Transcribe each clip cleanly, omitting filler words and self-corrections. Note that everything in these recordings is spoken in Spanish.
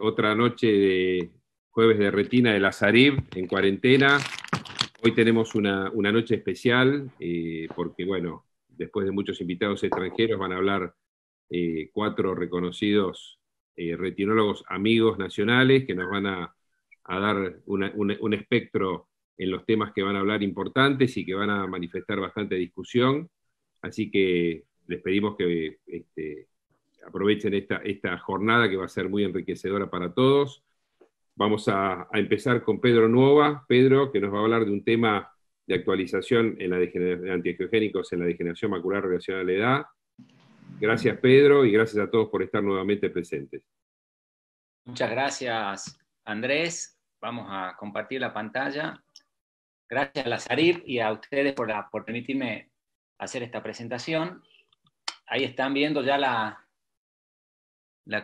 Otra noche de jueves de retina de la Sarib en cuarentena. Hoy tenemos una noche especial porque, bueno, después de muchos invitados extranjeros van a hablar 4 reconocidos retinólogos amigos nacionales que nos van a dar un espectro en los temas que van a hablar importantes y que van a manifestar bastante discusión. Así que les pedimos que aprovechen esta jornada que va a ser muy enriquecedora para todos. Vamos a empezar con Pedro Nuova. Pedro, que nos va a hablar de un tema de actualización en de antiangiogénicos en la degeneración macular relacionada a la edad. Gracias, Pedro, y gracias a todos por estar nuevamente presentes. Muchas gracias, Andrés. Vamos a compartir la pantalla. Gracias a la Sarib y a ustedes por permitirme hacer esta presentación. Ahí están viendo ya la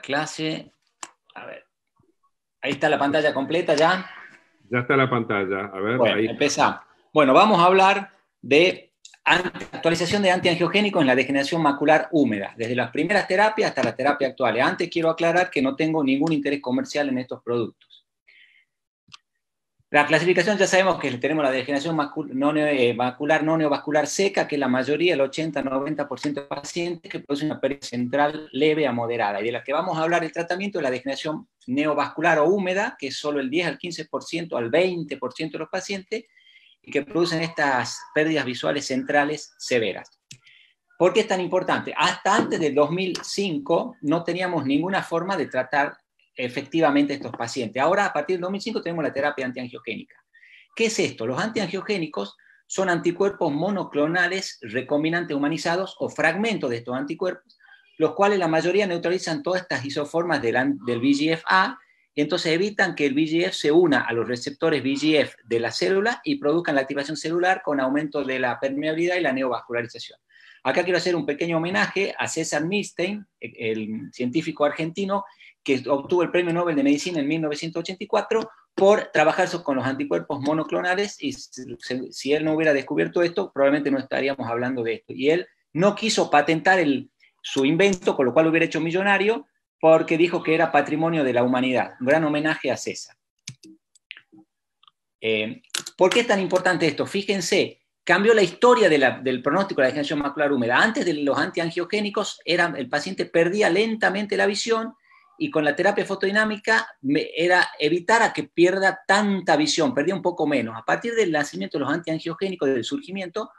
clase. A ver. Ahí está la pantalla completa ya. Ya está la pantalla. A ver, bueno, ahí. Empezamos. Bueno, vamos a hablar de actualización de antiangiogénicos en la degeneración macular húmeda, desde las primeras terapias hasta la terapia actual. Antes quiero aclarar que no tengo ningún interés comercial en estos productos. La clasificación ya sabemos que tenemos la degeneración macular no neovascular seca, que es la mayoría, el 80-90% de pacientes, que produce una pérdida central leve a moderada. Y de la que vamos a hablar el tratamiento es la degeneración neovascular o húmeda, que es solo el 10 al 15% al 20% de los pacientes, y que producen estas pérdidas visuales centrales severas. ¿Por qué es tan importante? Hasta antes del 2005 no teníamos ninguna forma de tratar efectivamente estos pacientes. Ahora, a partir del 2005, tenemos la terapia antiangiogénica. ¿Qué es esto? Los antiangiogénicos son anticuerpos monoclonales recombinantes humanizados o fragmentos de estos anticuerpos, los cuales la mayoría neutralizan todas estas isoformas del VEGF-A, y entonces evitan que el VEGF se una a los receptores VEGF de la célula y produzcan la activación celular con aumento de la permeabilidad y la neovascularización. Acá quiero hacer un pequeño homenaje a César Milstein, el científico argentino que obtuvo el Premio Nobel de Medicina en 1984 por trabajar con los anticuerpos monoclonales, y si él no hubiera descubierto esto, probablemente no estaríamos hablando de esto. Y él no quiso patentar su invento, con lo cual lo hubiera hecho millonario, porque dijo que era patrimonio de la humanidad. Un gran homenaje a César. ¿Por qué es tan importante esto? Fíjense, cambió la historia del pronóstico de la degeneración macular húmeda. Antes de los antiangiogénicos, el paciente perdía lentamente la visión, y con la terapia fotodinámica era evitar a que pierda tanta visión, perdía un poco menos. A partir del nacimiento de los antiangiogénicos, del surgimiento,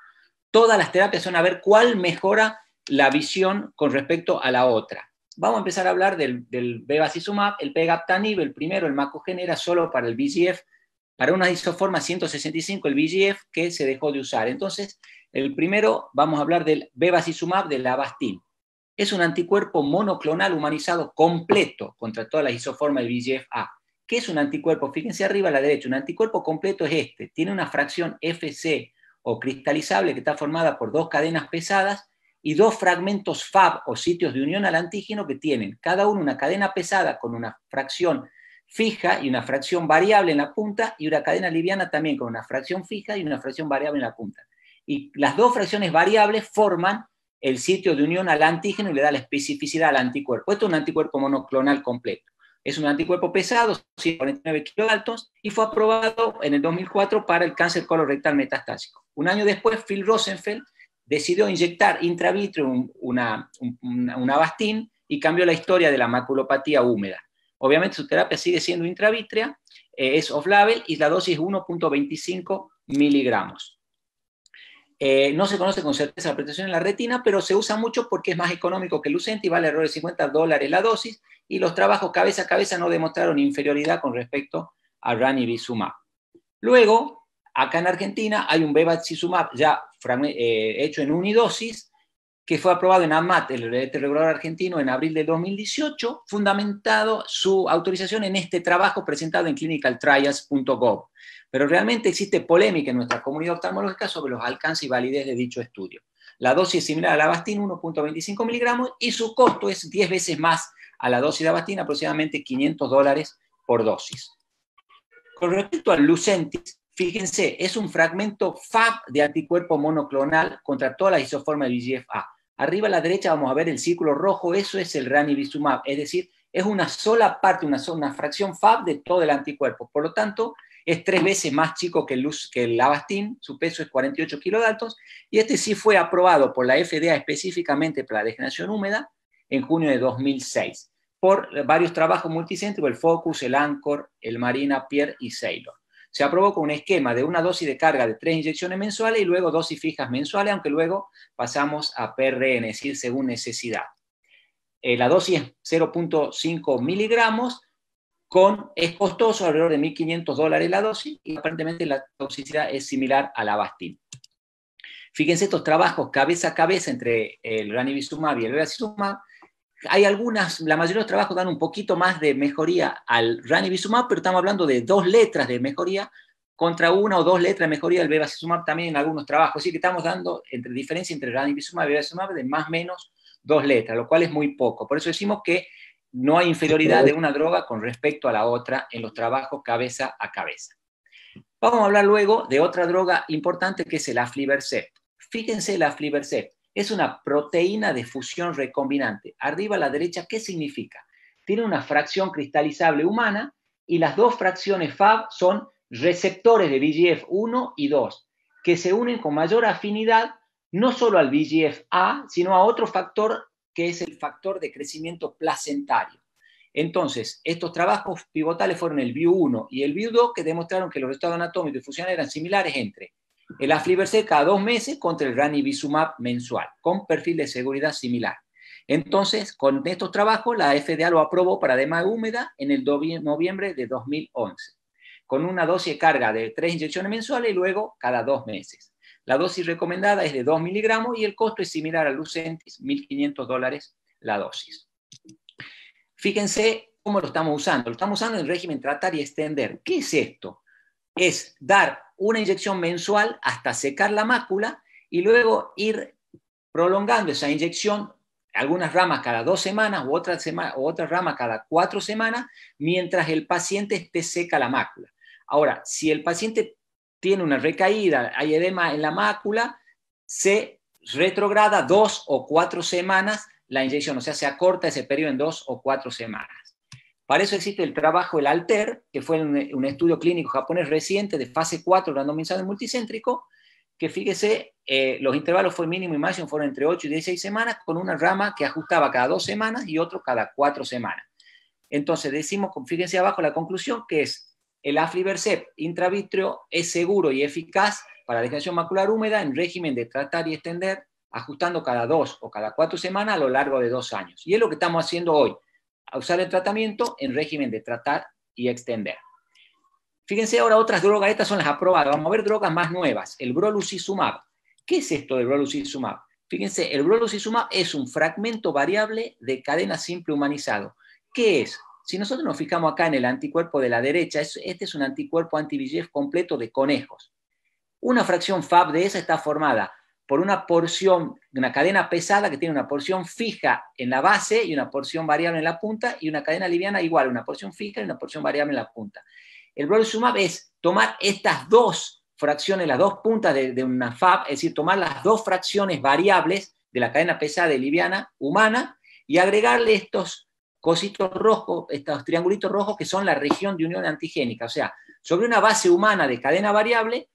todas las terapias son a ver cuál mejora la visión con respecto a la otra. Vamos a empezar a hablar del bevacizumab, el pegaptanib, el primero, el Macogen, era solo para el VEGF, para una isoforma 165, el VEGF, que se dejó de usar. Entonces, el primero, vamos a hablar del bevacizumab, del Avastin. Es un anticuerpo monoclonal humanizado completo contra todas las isoformas del VEGF-A. ¿Qué es un anticuerpo? Fíjense arriba a la derecha, un anticuerpo completo es este. Tiene una fracción FC o cristalizable que está formada por 2 cadenas pesadas y 2 fragmentos Fab o sitios de unión al antígeno que tienen cada uno una cadena pesada con una fracción fija y una fracción variable en la punta, y una cadena liviana también con una fracción fija y una fracción variable en la punta. Y las 2 fracciones variables forman el sitio de unión al antígeno y le da la especificidad al anticuerpo. Esto es un anticuerpo monoclonal completo. Es un anticuerpo pesado, 149 kilodaltons, y fue aprobado en el 2004 para el cáncer colorectal metastásico. Un año después, Phil Rosenfeld decidió inyectar intravitreum un Avastin y cambió la historia de la maculopatía húmeda. Obviamente su terapia sigue siendo intravítrea, es off-label y la dosis es 1.25 miligramos. No se conoce con certeza la penetración en la retina, pero se usa mucho porque es más económico que el Lucentis, vale alrededor de $50 la dosis, y los trabajos cabeza a cabeza no demostraron inferioridad con respecto a ranibizumab. Luego, acá en Argentina hay un bevacizumab ya hecho en unidosis, que fue aprobado en ANMAT, el regulador argentino, en abril del 2018, fundamentado su autorización en este trabajo presentado en clinicaltrials.gov. Pero realmente existe polémica en nuestra comunidad oftalmológica sobre los alcances y validez de dicho estudio. La dosis es similar a la Avastin, 1.25 miligramos, y su costo es 10 veces más a la dosis de Avastin, aproximadamente $500 por dosis. Con respecto al Lucentis, fíjense, es un fragmento Fab de anticuerpo monoclonal contra todas las isoformas de VEGF-A. Arriba a la derecha vamos a ver el círculo rojo, eso es el ranibizumab, es decir, es una sola parte, una fracción Fab de todo el anticuerpo. Por lo tanto, es 3 veces más chico que el Avastin, su peso es 48 kilodaltons, y este sí fue aprobado por la FDA específicamente para la degeneración húmeda en junio de 2006, por varios trabajos multicéntricos, el Focus, el Anchor, el Marina, Pierre y Sailor. Se aprobó con un esquema de una dosis de carga de 3 inyecciones mensuales y luego dosis fijas mensuales, aunque luego pasamos a PRN, es decir, según necesidad. La dosis es 0.5 miligramos, es costoso, alrededor de $1.500 la dosis, y aparentemente la toxicidad es similar a la Avastin. Fíjense estos trabajos cabeza a cabeza entre el ranibizumab y el bevacizumab. Hay algunas, la mayoría de los trabajos dan un poquito más de mejoría al ranibizumab, pero estamos hablando de 2 letras de mejoría contra 1 o 2 letras de mejoría del bevacizumab también en algunos trabajos. Así que estamos dando diferencia entre ranibizumab y bevacizumab de más o menos 2 letras, lo cual es muy poco. Por eso decimos que no hay inferioridad de una droga con respecto a la otra en los trabajos cabeza a cabeza. Vamos a hablar luego de otra droga importante que es el aflibercept. Fíjense el aflibercept. Es una proteína de fusión recombinante. Arriba a la derecha, ¿qué significa? Tiene una fracción cristalizable humana y las 2 fracciones Fab son receptores de VEGF-1 y 2, que se unen con mayor afinidad no solo al VEGF-A, sino a otro factor que es el factor de crecimiento placentario. Entonces, estos trabajos pivotales fueron el VIEW-1 y el VIEW-2, que demostraron que los resultados anatómicos y funcionales eran similares entre el aflibercept cada 2 meses contra el ranibizumab mensual, con perfil de seguridad similar. Entonces, con estos trabajos, la FDA lo aprobó para edema húmeda en el noviembre de 2011, con una dosis de carga de 3 inyecciones mensuales y luego cada 2 meses. La dosis recomendada es de 2 miligramos y el costo es similar al Lucentis, $1.500 la dosis. Fíjense cómo lo estamos usando. Lo estamos usando en el régimen tratar y extender. ¿Qué es esto? Es dar una inyección mensual hasta secar la mácula y luego ir prolongando esa inyección, algunas ramas cada 2 semanas u otra rama cada 4 semanas, mientras el paciente esté seca la mácula. Ahora, si el paciente tiene una recaída, hay edema en la mácula, se retrograda 2 o 4 semanas la inyección, o sea, se acorta ese periodo en 2 o 4 semanas. Para eso existe el trabajo, el ALTER, que fue un estudio clínico japonés reciente de fase 4 randomizado y multicéntrico, que fíjese, los intervalos fue mínimo y máximo fueron entre 8 y 16 semanas, con una rama que ajustaba cada 2 semanas y otro cada 4 semanas. Entonces decimos, fíjense abajo la conclusión, que es el aflibercept intravítreo es seguro y eficaz para la degeneración macular húmeda en régimen de tratar y extender, ajustando cada 2 o cada 4 semanas a lo largo de 2 años. Y es lo que estamos haciendo hoy, a usar el tratamiento en régimen de tratar y extender. Fíjense ahora otras drogas, estas son las aprobadas. Vamos a ver drogas más nuevas. El brolucizumab. ¿Qué es esto del brolucizumab? Fíjense, el brolucizumab es un fragmento variable de cadena simple humanizado. ¿Qué es? Si nosotros nos fijamos acá en el anticuerpo de la derecha, este es un anticuerpo anti-VEGF completo de conejos. Una fracción Fab de esa está formada por una porción, una cadena pesada que tiene una porción fija en la base y una porción variable en la punta, y una cadena liviana igual, una porción fija y una porción variable en la punta. El brolucizumab es tomar estas 2 fracciones, las 2 puntas de una Fab, es decir, tomar las 2 fracciones variables de la cadena pesada y liviana humana y agregarle estos cositos rojos, estos triangulitos rojos que son la región de unión antigénica. O sea, sobre una base humana de cadena variable,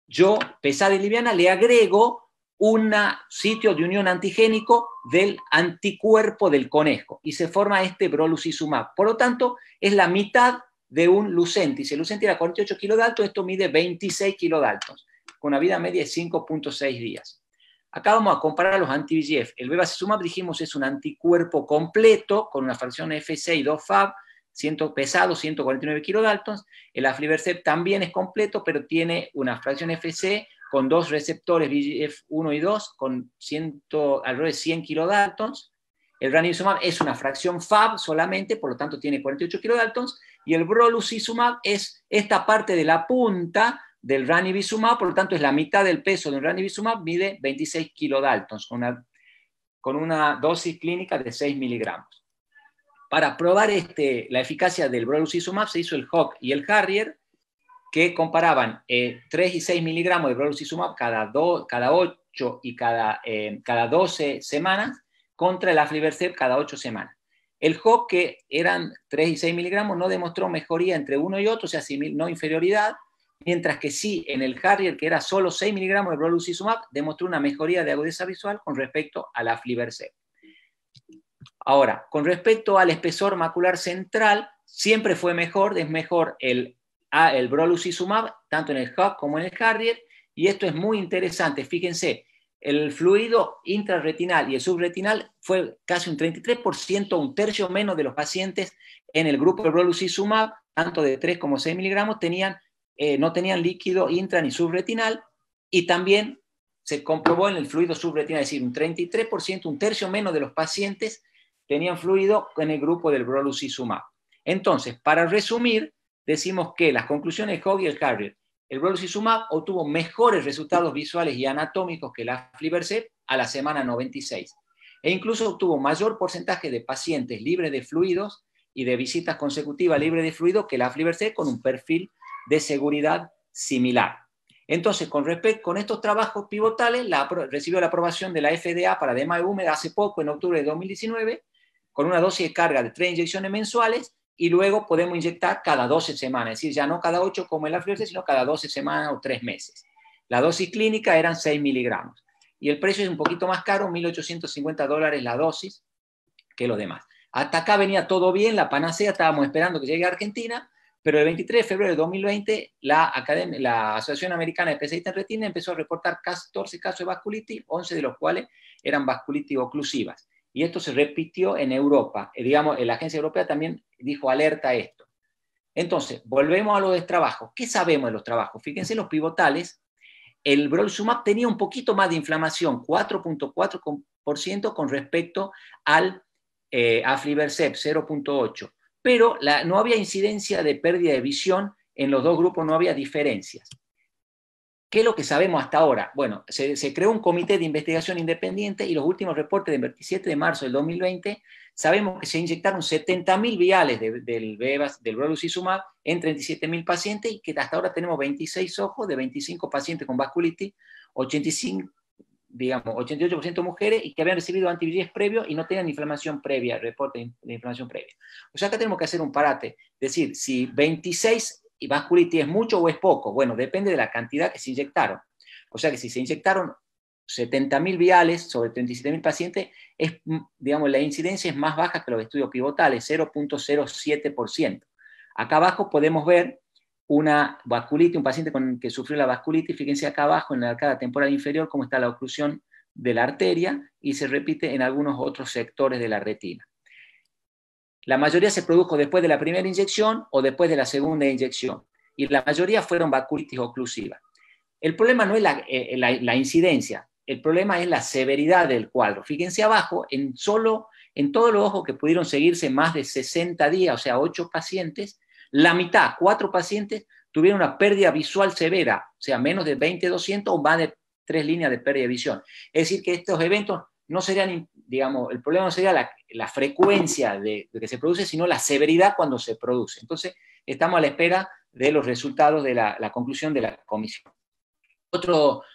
yo, pesada y liviana, le agrego un sitio de unión antigénico del anticuerpo del conejo y se forma este brolucizumab. Por lo tanto, es la mitad de un Lucentis. El Lucentis era 48 kilodaltons, esto mide 26 kilodaltons, con una vida media de 5.6 días. Acá vamos a comparar los anti-VEGF. El bevacizumab, dijimos, es un anticuerpo completo con una fracción FC y 2 Fab, pesado, 149 kilodaltons. El aflibercept también es completo, pero tiene una fracción FC con 2 receptores VEGF-1 y 2, con alrededor de 100 kilodaltons. El ranibizumab es una fracción Fab solamente, por lo tanto tiene 48 kilodaltons. Y el brolucizumab es esta parte de la punta del ranibizumab, por lo tanto es la mitad del peso de un ranibizumab, mide 26 kilodaltons, con una dosis clínica de 6 miligramos. Para probar la eficacia del brolucizumab se hizo el HOC y el Harrier, que comparaban 3 y 6 miligramos de brolucizumab cada 8 y cada 12 semanas contra el aflibercept cada 8 semanas. El HOC, que eran 3 y 6 miligramos, no demostró mejoría entre uno y otro, o sea, no inferioridad, mientras que sí, en el Harrier, que era solo 6 miligramos de brolucizumab, demostró una mejoría de agudeza visual con respecto al aflibercept. Ahora, con respecto al espesor macular central, siempre fue mejor, es mejor el brolucizumab, tanto en el HOC como en el Harrier, y esto es muy interesante, fíjense, el fluido intrarretinal y el subretinal fue casi un 33%, un tercio menos de los pacientes en el grupo de brolucizumab, tanto de 3 como 6 miligramos, no tenían líquido intra ni subretinal, y también se comprobó en el fluido subretinal, es decir, un 33%, un tercio menos de los pacientes tenían fluido en el grupo del brolucizumab. Entonces, para resumir, decimos que las conclusiones de Hogg y el Harrier, el brolucizumab obtuvo mejores resultados visuales y anatómicos que el aflibercept a la semana 96, e incluso obtuvo mayor porcentaje de pacientes libres de fluidos y de visitas consecutivas libres de fluido que el aflibercept, con un perfil de seguridad similar. Entonces, con estos trabajos pivotales, recibió la aprobación de la FDA para edema húmeda hace poco, en octubre de 2019, con una dosis de carga de 3 inyecciones mensuales, y luego podemos inyectar cada 12 semanas, es decir, ya no cada 8 como el aflibercept, sino cada 12 semanas o 3 meses. La dosis clínica eran 6 miligramos. Y el precio es un poquito más caro, $1.850 la dosis, que lo demás. Hasta acá venía todo bien, la panacea, estábamos esperando que llegue a Argentina, pero el 23 de febrero de 2020 la Asociación Americana de Especialistas en Retina empezó a reportar 14 casos de vasculitis, 11 de los cuales eran vasculitis oclusivas. Y esto se repitió en Europa. Digamos, la agencia europea también dijo alerta a esto. Entonces, volvemos a los trabajos. ¿Qué sabemos de los trabajos? Fíjense los pivotales. El brolucizumab tenía un poquito más de inflamación, 4.4% con respecto al aflibercept, 0.8%. Pero no había incidencia de pérdida de visión en los dos grupos, no había diferencias. ¿Qué es lo que sabemos hasta ahora? Bueno, se creó un comité de investigación independiente, y los últimos reportes del 27 de marzo del 2020, sabemos que se inyectaron 70.000 viales del brolucizumab en 37.000 pacientes, y que hasta ahora tenemos 26 ojos de 25 pacientes con vasculitis, 88% mujeres, y que habían recibido anti-VEGF previo y no tenían inflamación previa, reporte de inflamación previa. O sea, acá tenemos que hacer un parate, decir, si 26 y vasculitis es mucho o es poco. Bueno, depende de la cantidad que se inyectaron. O sea que si se inyectaron 70.000 viales sobre 37.000 pacientes, la incidencia es más baja que los estudios pivotales, 0.07%. Acá abajo podemos ver una vasculitis, un paciente que sufrió la vasculitis. Fíjense acá abajo en la arcada temporal inferior cómo está la oclusión de la arteria, y se repite en algunos otros sectores de la retina. La mayoría se produjo después de la primera inyección o después de la segunda inyección, y la mayoría fueron vasculitis oclusivas. El problema no es la incidencia, el problema es la severidad del cuadro. Fíjense abajo, en todos los ojos que pudieron seguirse más de 60 días, o sea, 8 pacientes, la mitad, 4 pacientes, tuvieron una pérdida visual severa, o sea, menos de 20/200 o más de 3 líneas de pérdida de visión. Es decir, que estos eventos no serían, el problema no sería la frecuencia de que se produce, sino la severidad cuando se produce. Entonces, estamos a la espera de los resultados de la conclusión de la comisión.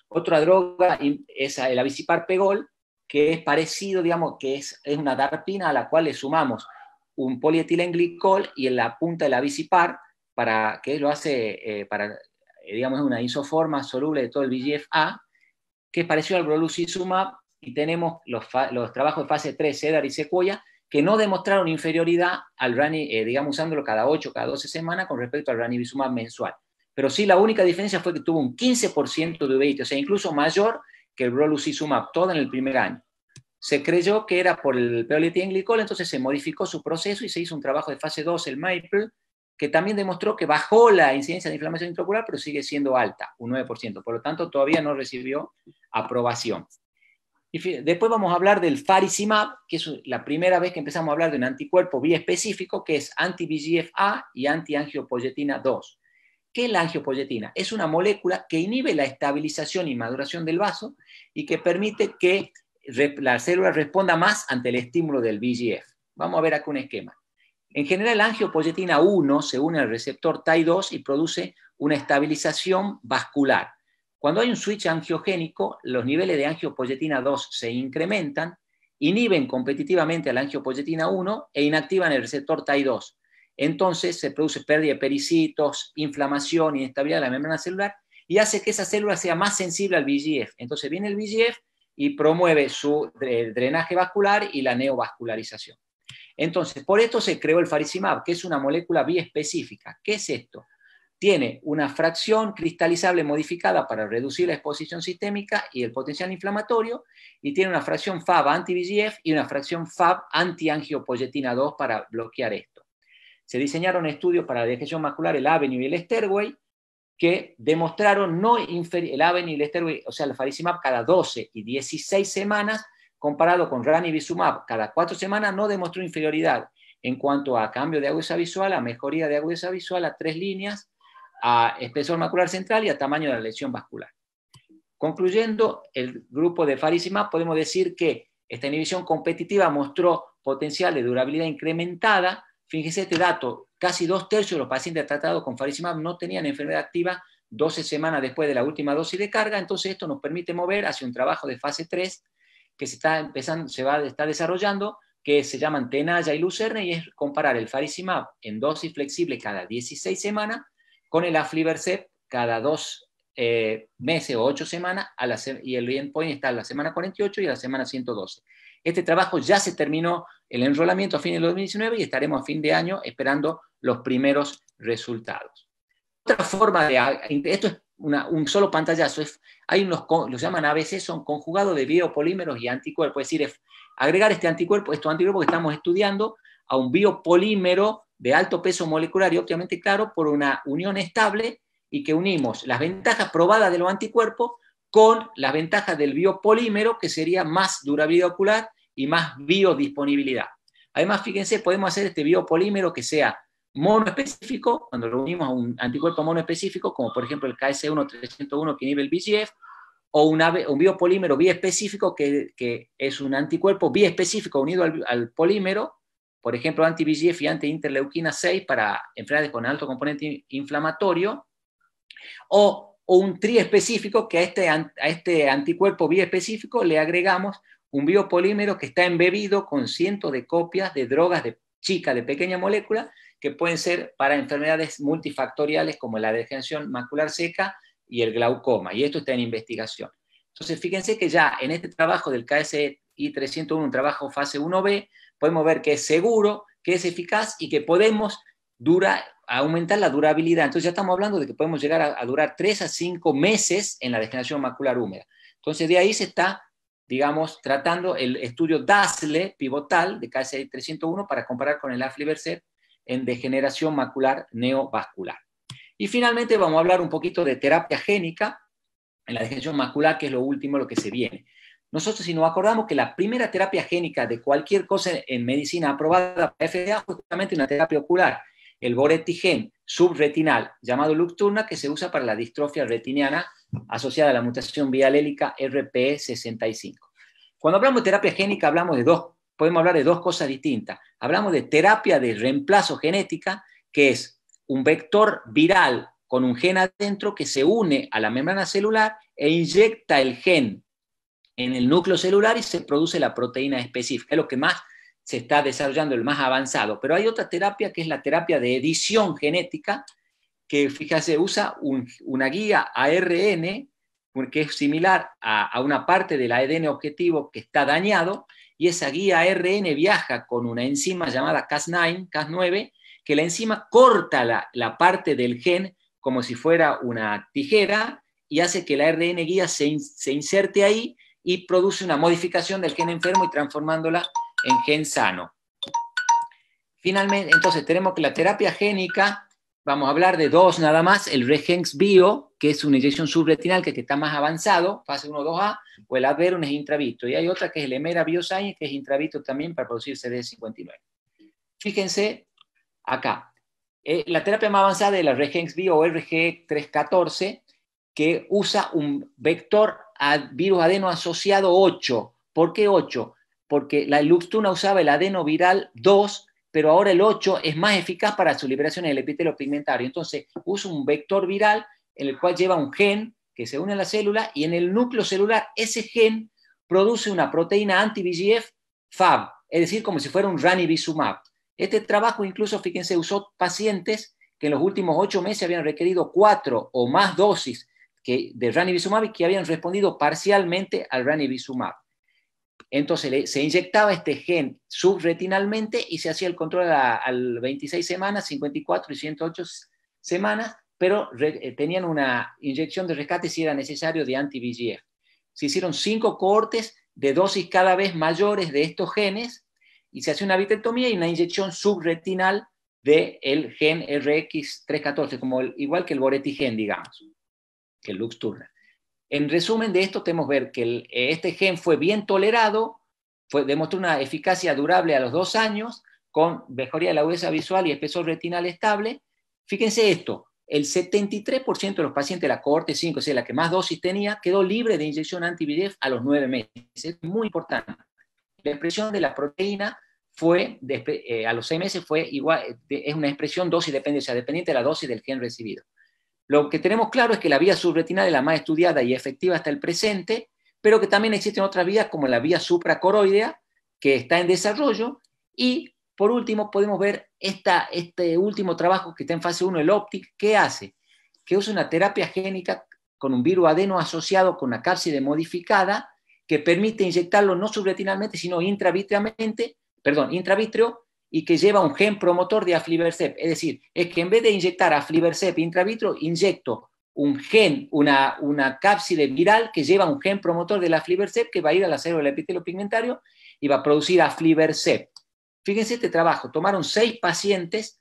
Otra droga es el abicipar pegol, que es parecido, que es una darpina a la cual le sumamos un polietilenglicol y en la punta del abicipar, que lo hace, es una isoforma soluble de todo el VEGF-A, que es parecido al brolucizumab, y tenemos los trabajos de fase 3, CEDAR y SEQUOIA, que no demostraron inferioridad al usándolo cada 8, cada 12 semanas con respecto al ranibizumab mensual. Pero sí, la única diferencia fue que tuvo un 15% de uveitis, o sea, incluso mayor que el brolucizumab, todo en el primer año. Se creyó que era por el polietilenglicol, entonces se modificó su proceso y se hizo un trabajo de fase 2, el MAPLE, que también demostró que bajó la incidencia de inflamación intraocular, pero sigue siendo alta, un 9%. Por lo tanto, todavía no recibió aprobación. Y después vamos a hablar del faricimab, que es la primera vez que empezamos a hablar de un anticuerpo biespecífico, que es anti-VEGF-A y anti-angiopoyetina 2. ¿Qué es la angiopoyetina? Es una molécula que inhibe la estabilización y maduración del vaso y que permite que la célula responda más ante el estímulo del VEGF. Vamos a ver acá un esquema. En general, la angiopoyetina 1 se une al receptor TAI2 y produce una estabilización vascular. Cuando hay un switch angiogénico, los niveles de angiopoyetina 2 se incrementan, inhiben competitivamente a la angiopoyetina 1 e inactivan el receptor TAI2. Entonces se produce pérdida de pericitos, inflamación, inestabilidad de la membrana celular y hace que esa célula sea más sensible al VEGF. Entonces viene el VEGF y promueve su drenaje vascular y la neovascularización. Entonces, por esto se creó el faricimab, que es una molécula biespecífica. ¿Qué es esto? Tiene una fracción cristalizable modificada para reducir la exposición sistémica y el potencial inflamatorio, y tiene una fracción Fab anti-VEGF y una fracción Fab anti-angiopoyetina 2 para bloquear esto. Se diseñaron estudios para la degeneración macular, el Avenue y el Stairway, que demostraron el Avenue y el Stairway, o sea, el faricimab cada 12 y 16 semanas, comparado con ranibizumab cada 4 semanas, no demostró inferioridad en cuanto a cambio de agudeza visual, a mejoría de agudeza visual, a 3 líneas, a espesor macular central y a tamaño de la lesión vascular. Concluyendo el grupo de faricimab, podemos decir que esta inhibición competitiva mostró potencial de durabilidad incrementada. Fíjense este dato, casi 2/3 de los pacientes tratados con faricimab no tenían enfermedad activa 12 semanas después de la última dosis de carga. Entonces esto nos permite mover hacia un trabajo de fase 3 que está desarrollando, que se llaman Tenaya y Lucerne, y es comparar el faricimab en dosis flexible cada 16 semanas con el aflibercept cada 2 meses o 8 semanas, y el endpoint está a la semana 48 y a la semana 112. Este trabajo ya se terminó el enrolamiento a fines de 2019 y estaremos a fin de año esperando los primeros resultados. Otra forma esto es un solo pantallazo, hay los llaman ABC, son conjugados de biopolímeros y anticuerpos, es decir, agregar estos anticuerpos que estamos estudiando a un biopolímero de alto peso molecular y óptimamente claro por una unión estable, y que unimos las ventajas probadas de los anticuerpos con las ventajas del biopolímero, que sería más durabilidad ocular y más biodisponibilidad. Además, fíjense, podemos hacer este biopolímero que sea monoespecífico, cuando lo unimos a un anticuerpo monoespecífico, como por ejemplo el KS1-301 que inhibe el VEGF, o un biopolímero biespecífico que es un anticuerpo biespecífico unido al polímero, por ejemplo anti-VEGF y anti-interleuquina 6 para enfermedades con alto componente inflamatorio, o un triespecífico que a este anticuerpo biespecífico le agregamos un biopolímero que está embebido con cientos de copias de drogas chicas de pequeña molécula que pueden ser para enfermedades multifactoriales como la degeneración macular seca y el glaucoma, y esto está en investigación. Entonces, fíjense que ya en este trabajo del KSI-301, un trabajo fase 1B, podemos ver que es seguro, que es eficaz y que podemos aumentar la durabilidad. Entonces ya estamos hablando de que podemos llegar a durar 3 a 5 meses en la degeneración macular húmeda. Entonces de ahí se está, digamos, tratando el estudio DASLE pivotal de KSI-301 para comparar con el aflibercept en degeneración macular neovascular. Y finalmente vamos a hablar un poquito de terapia génica en la degeneración macular, que es lo último, lo que se viene. Nosotros, si nos acordamos que la primera terapia génica de cualquier cosa en medicina aprobada para FDA fue justamente una terapia ocular, el boretigen subretinal, llamado Luxturna, que se usa para la distrofia retiniana asociada a la mutación bialélica RPE65. Cuando hablamos de terapia génica, podemos hablar de dos cosas distintas. Hablamos de terapia de reemplazo genética, que es un vector viral con un gen adentro que se une a la membrana celular e inyecta el gen en el núcleo celular y se produce la proteína específica. Es lo que más se está desarrollando, el más avanzado. Pero hay otra terapia que es la terapia de edición genética, que fíjate, usa una guía ARN, que es similar a una parte del ADN objetivo que está dañado, y esa guía ARN viaja con una enzima llamada Cas9, que la enzima corta la parte del gen como si fuera una tijera y hace que la ARN guía se inserte ahí y produce una modificación del gen enfermo y transformándola en gen sano. Finalmente, entonces tenemos que la terapia génica, vamos a hablar de dos nada más, el REGENXBio, que es una inyección subretinal que está más avanzado, fase 1-2A, o el Adverum es intravitro, y hay otra que es el Emera Bioscience, que es intravitro también para producir CD59. Fíjense acá, La terapia más avanzada es la REGENXB o RG314, que usa un vector a virus adeno asociado 8. ¿Por qué 8? Porque la Luxturna usaba el adenoviral 2, pero ahora el 8 es más eficaz para su liberación en el epitelio pigmentario. Entonces usa un vector viral en el cual lleva un gen que se une a la célula y en el núcleo celular ese gen produce una proteína anti-VEGF Fab, es decir, como si fuera un ranibizumab. Este trabajo incluso, fíjense, usó pacientes que en los últimos 8 meses habían requerido 4 o más dosis de ranibizumab y que habían respondido parcialmente al ranibizumab. Entonces se inyectaba este gen subretinalmente y se hacía el control al 26 semanas, 54 y 108 semanas, pero tenían una inyección de rescate si era necesario de anti-VEGF. Se hicieron 5 cohortes de dosis cada vez mayores de estos genes y se hace una vitrectomía y una inyección subretinal del gen RX314, igual que el boretigen, digamos, que el Luxturna. En resumen de esto, tenemos que ver que este gen fue bien tolerado, demostró una eficacia durable a los 2 años, con mejoría de la agudeza visual y espesor retinal estable. Fíjense esto, el 73% de los pacientes de la cohorte 5, o sea, la que más dosis tenía, quedó libre de inyección anti-VEGF a los 9 meses. Es muy importante. La expresión de la proteína a los 6 meses fue igual, es una expresión dosis dependiente, o sea, dependiente de la dosis del gen recibido. Lo que tenemos claro es que la vía subretinal es la más estudiada y efectiva hasta el presente, pero que también existen otras vías como la vía supracoroidea, que está en desarrollo, y por último podemos ver este último trabajo que está en fase 1, el OPTIC, ¿qué hace? Que usa una terapia génica con un virus adeno asociado con una cápside modificada que permite inyectarlo no subretinalmente, sino intravítreo, y que lleva un gen promotor de aflibercept. Es decir, es que en vez de inyectar aflibercept intravitro, inyecto un gen, una cápside viral que lleva un gen promotor del aflibercept que va a ir a la célula del epitelio pigmentario y va a producir aflibercept. Fíjense este trabajo, tomaron 6 pacientes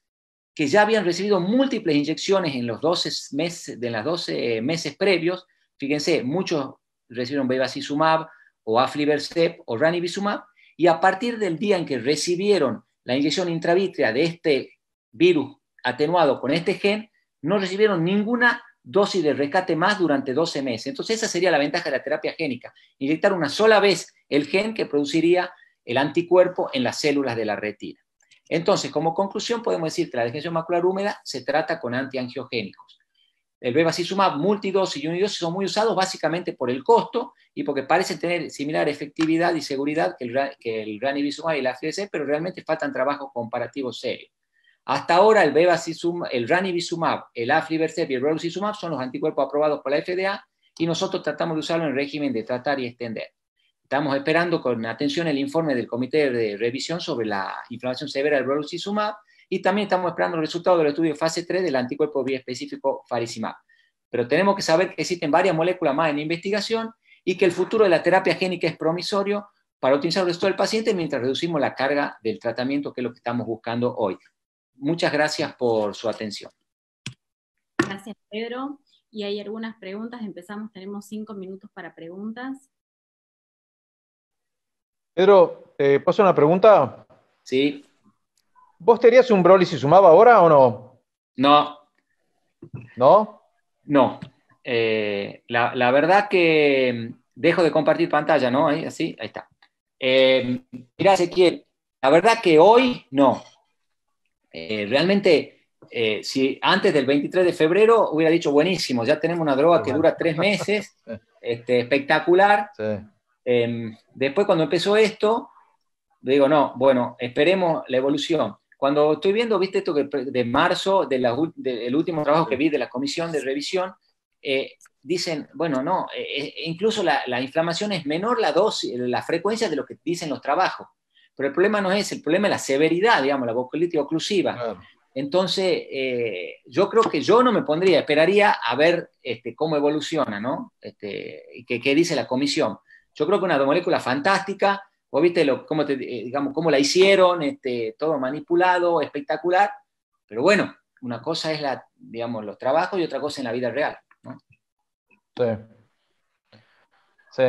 que ya habían recibido múltiples inyecciones en los 12 meses previos. Fíjense, muchos recibieron bevacizumab o aflibercept o ranibizumab, y a partir del día en que recibieron la inyección intravítrea de este virus atenuado con este gen, no recibieron ninguna dosis de rescate más durante 12 meses. Entonces esa sería la ventaja de la terapia génica, inyectar una sola vez el gen que produciría el anticuerpo en las células de la retina. Entonces, como conclusión, podemos decir que la degeneración macular húmeda se trata con antiangiogénicos. El bevacizumab multidosis y unidosis son muy usados básicamente por el costo y porque parecen tener similar efectividad y seguridad que el ranibizumab y el aflibercept, pero realmente faltan trabajos comparativos serios. Hasta ahora el ranibizumab, el aflibercept y el brolucizumab son los anticuerpos aprobados por la FDA y nosotros tratamos de usarlo en régimen de tratar y extender. Estamos esperando con atención el informe del comité de revisión sobre la inflamación severa del brolucizumab y también estamos esperando el resultado del estudio fase 3 del anticuerpo biespecífico faricimab. Pero tenemos que saber que existen varias moléculas más en investigación y que el futuro de la terapia génica es promisorio para optimizar el resto del paciente mientras reducimos la carga del tratamiento, que es lo que estamos buscando hoy. Muchas gracias por su atención. Gracias, Pedro. Y hay algunas preguntas. Empezamos, tenemos 5 minutos para preguntas. Pedro, ¿te paso una pregunta? Sí. ¿Vos te harías un brolucizumab ahora o no? No. ¿No? No. La verdad que dejo de compartir pantalla, ¿no? Ahí está. Mirá, Ezequiel, la verdad que hoy no. Realmente, si antes del 23 de febrero hubiera dicho, buenísimo, ya tenemos una droga que dura 3 meses, espectacular. Sí. Después cuando empezó esto, digo, no, bueno, esperemos la evolución. Cuando estoy viendo, viste esto que de marzo, del último trabajo que vi de la comisión de revisión, dicen, bueno, no, incluso la inflamación es menor la dosis, la frecuencia de lo que dicen los trabajos. Pero el problema no es, el problema es la severidad, digamos, la bronquiolitis oclusiva. Claro. Entonces, yo creo que yo no me pondría, esperaría a ver cómo evoluciona, ¿no? ¿Qué dice la comisión? Yo creo que una molécula fantástica, vos viste cómo la hicieron, todo manipulado, espectacular, pero bueno, una cosa es los trabajos y otra cosa en la vida real, ¿no? Sí. Sí.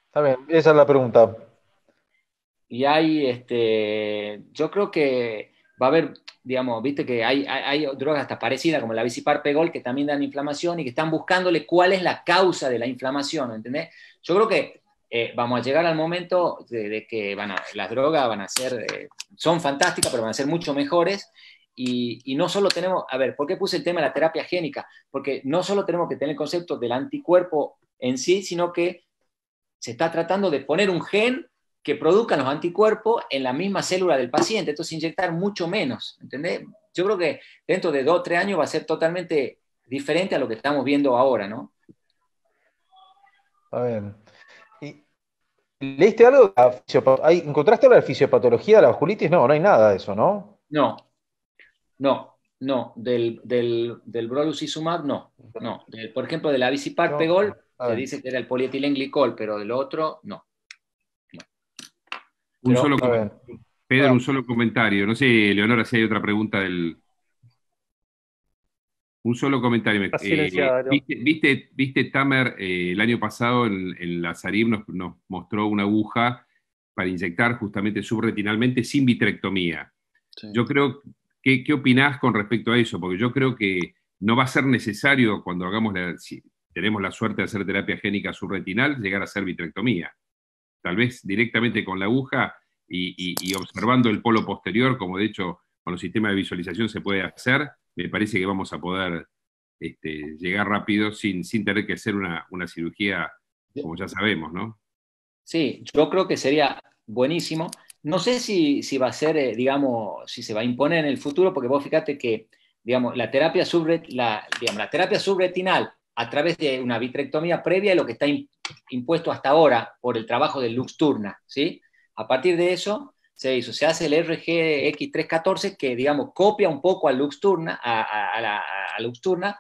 Está bien, esa es la pregunta. Y hay, yo creo que va a haber, digamos, viste que hay drogas hasta parecidas, como la Biciparpegol, que también dan inflamación y que están buscándole cuál es la causa de la inflamación, ¿entendés? Yo creo que vamos a llegar al momento de que las drogas van a ser, son fantásticas, pero van a ser mucho mejores. Y no solo tenemos, a ver, ¿por qué puse el tema de la terapia génica? Porque no solo tenemos que tener el concepto del anticuerpo en sí, sino que se está tratando de poner un gen que produzcan los anticuerpos en la misma célula del paciente, entonces inyectar mucho menos, ¿entendés? Yo creo que dentro de 2 o 3 años va a ser totalmente diferente a lo que estamos viendo ahora, ¿no? Está bien. ¿Y leíste algo de la ¿encontraste algo de la fisiopatología de la vasculitis? No, no hay nada de eso, ¿no? No, del brolucizumab no. Por ejemplo, de la Biciparpegol se dice que era el polietilenglicol, pero del otro no. Pedro, un solo comentario. No sé, Leonora, si hay otra pregunta del... Un solo comentario. ¿Viste, Tamer, el año pasado en la SARIB nos mostró una aguja para inyectar justamente subretinalmente sin vitrectomía? Sí. Yo creo, ¿qué opinás con respecto a eso? Porque yo creo que no va a ser necesario cuando si tenemos la suerte de hacer terapia génica subretinal, llegar a hacer vitrectomía. Tal vez directamente con la aguja y observando el polo posterior, como de hecho con los sistemas de visualización se puede hacer, me parece que vamos a poder llegar rápido sin tener que hacer una cirugía, como ya sabemos, ¿no? Sí, yo creo que sería buenísimo. No sé si va a ser, digamos, si se va a imponer en el futuro, porque vos fíjate que, digamos, la terapia subretinal a través de una vitrectomía previa es lo que está impuesto hasta ahora por el trabajo del Luxturna, ¿sí? A partir de eso se hace el RGX314 que, digamos, copia un poco al Luxturna, a Luxturna,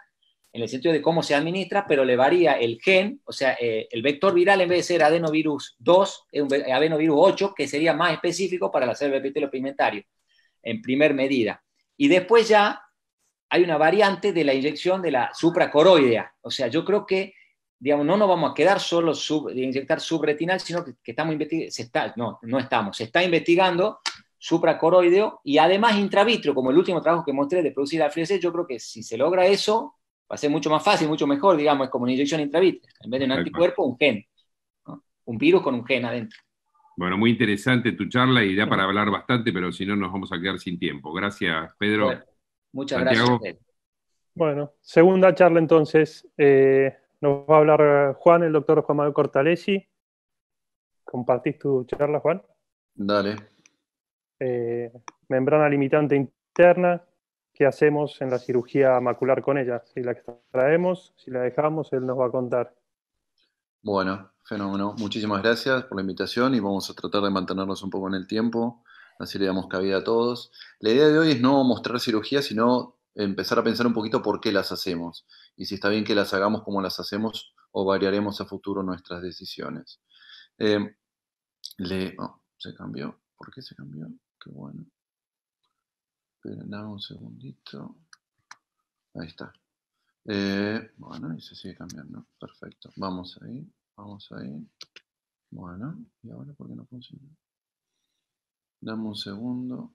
en el sentido de cómo se administra, pero le varía el gen, o sea, el vector viral en vez de ser adenovirus 2, es un adenovirus 8, que sería más específico para la célula epitelio pigmentario, en primer medida. Y después ya hay una variante de la inyección de la supracoroidea, o sea, yo creo que, digamos, no nos vamos a quedar solo de inyectar subretinal, sino que estamos investigando, se está investigando supracoroideo y además intravitrio, como el último trabajo que mostré de producir alfredec. Yo creo que si se logra eso, va a ser mucho más fácil, mucho mejor, digamos, es como una inyección intravítrea. En vez de un anticuerpo, un gen, ¿no? Un virus con un gen adentro. Bueno, muy interesante tu charla y da para hablar bastante, pero si no nos vamos a quedar sin tiempo. Gracias, Pedro. Bueno, muchas Santiago. gracias. Bueno, segunda charla entonces. Nos va a hablar Juan, el doctor Juan Manuel Cortalesi. ¿Compartís tu charla, Juan? Dale. Membrana limitante interna. ¿Qué hacemos en la cirugía macular con ella? Si la extraemos, si la dejamos, él nos va a contar. Bueno, fenómeno. Muchísimas gracias por la invitación y vamos a tratar de mantenernos un poco en el tiempo, así le damos cabida a todos. La idea de hoy es no mostrar cirugía, sino empezar a pensar un poquito por qué las hacemos y si está bien que las hagamos, cómo las hacemos o variaremos a futuro nuestras decisiones. Se cambió. ¿Por qué se cambió? Qué bueno. Esperen, dame un segundito. Ahí está. Bueno, y se sigue cambiando. Perfecto. Vamos ahí. Bueno, ¿y ahora por qué no funciona? Dame un segundo.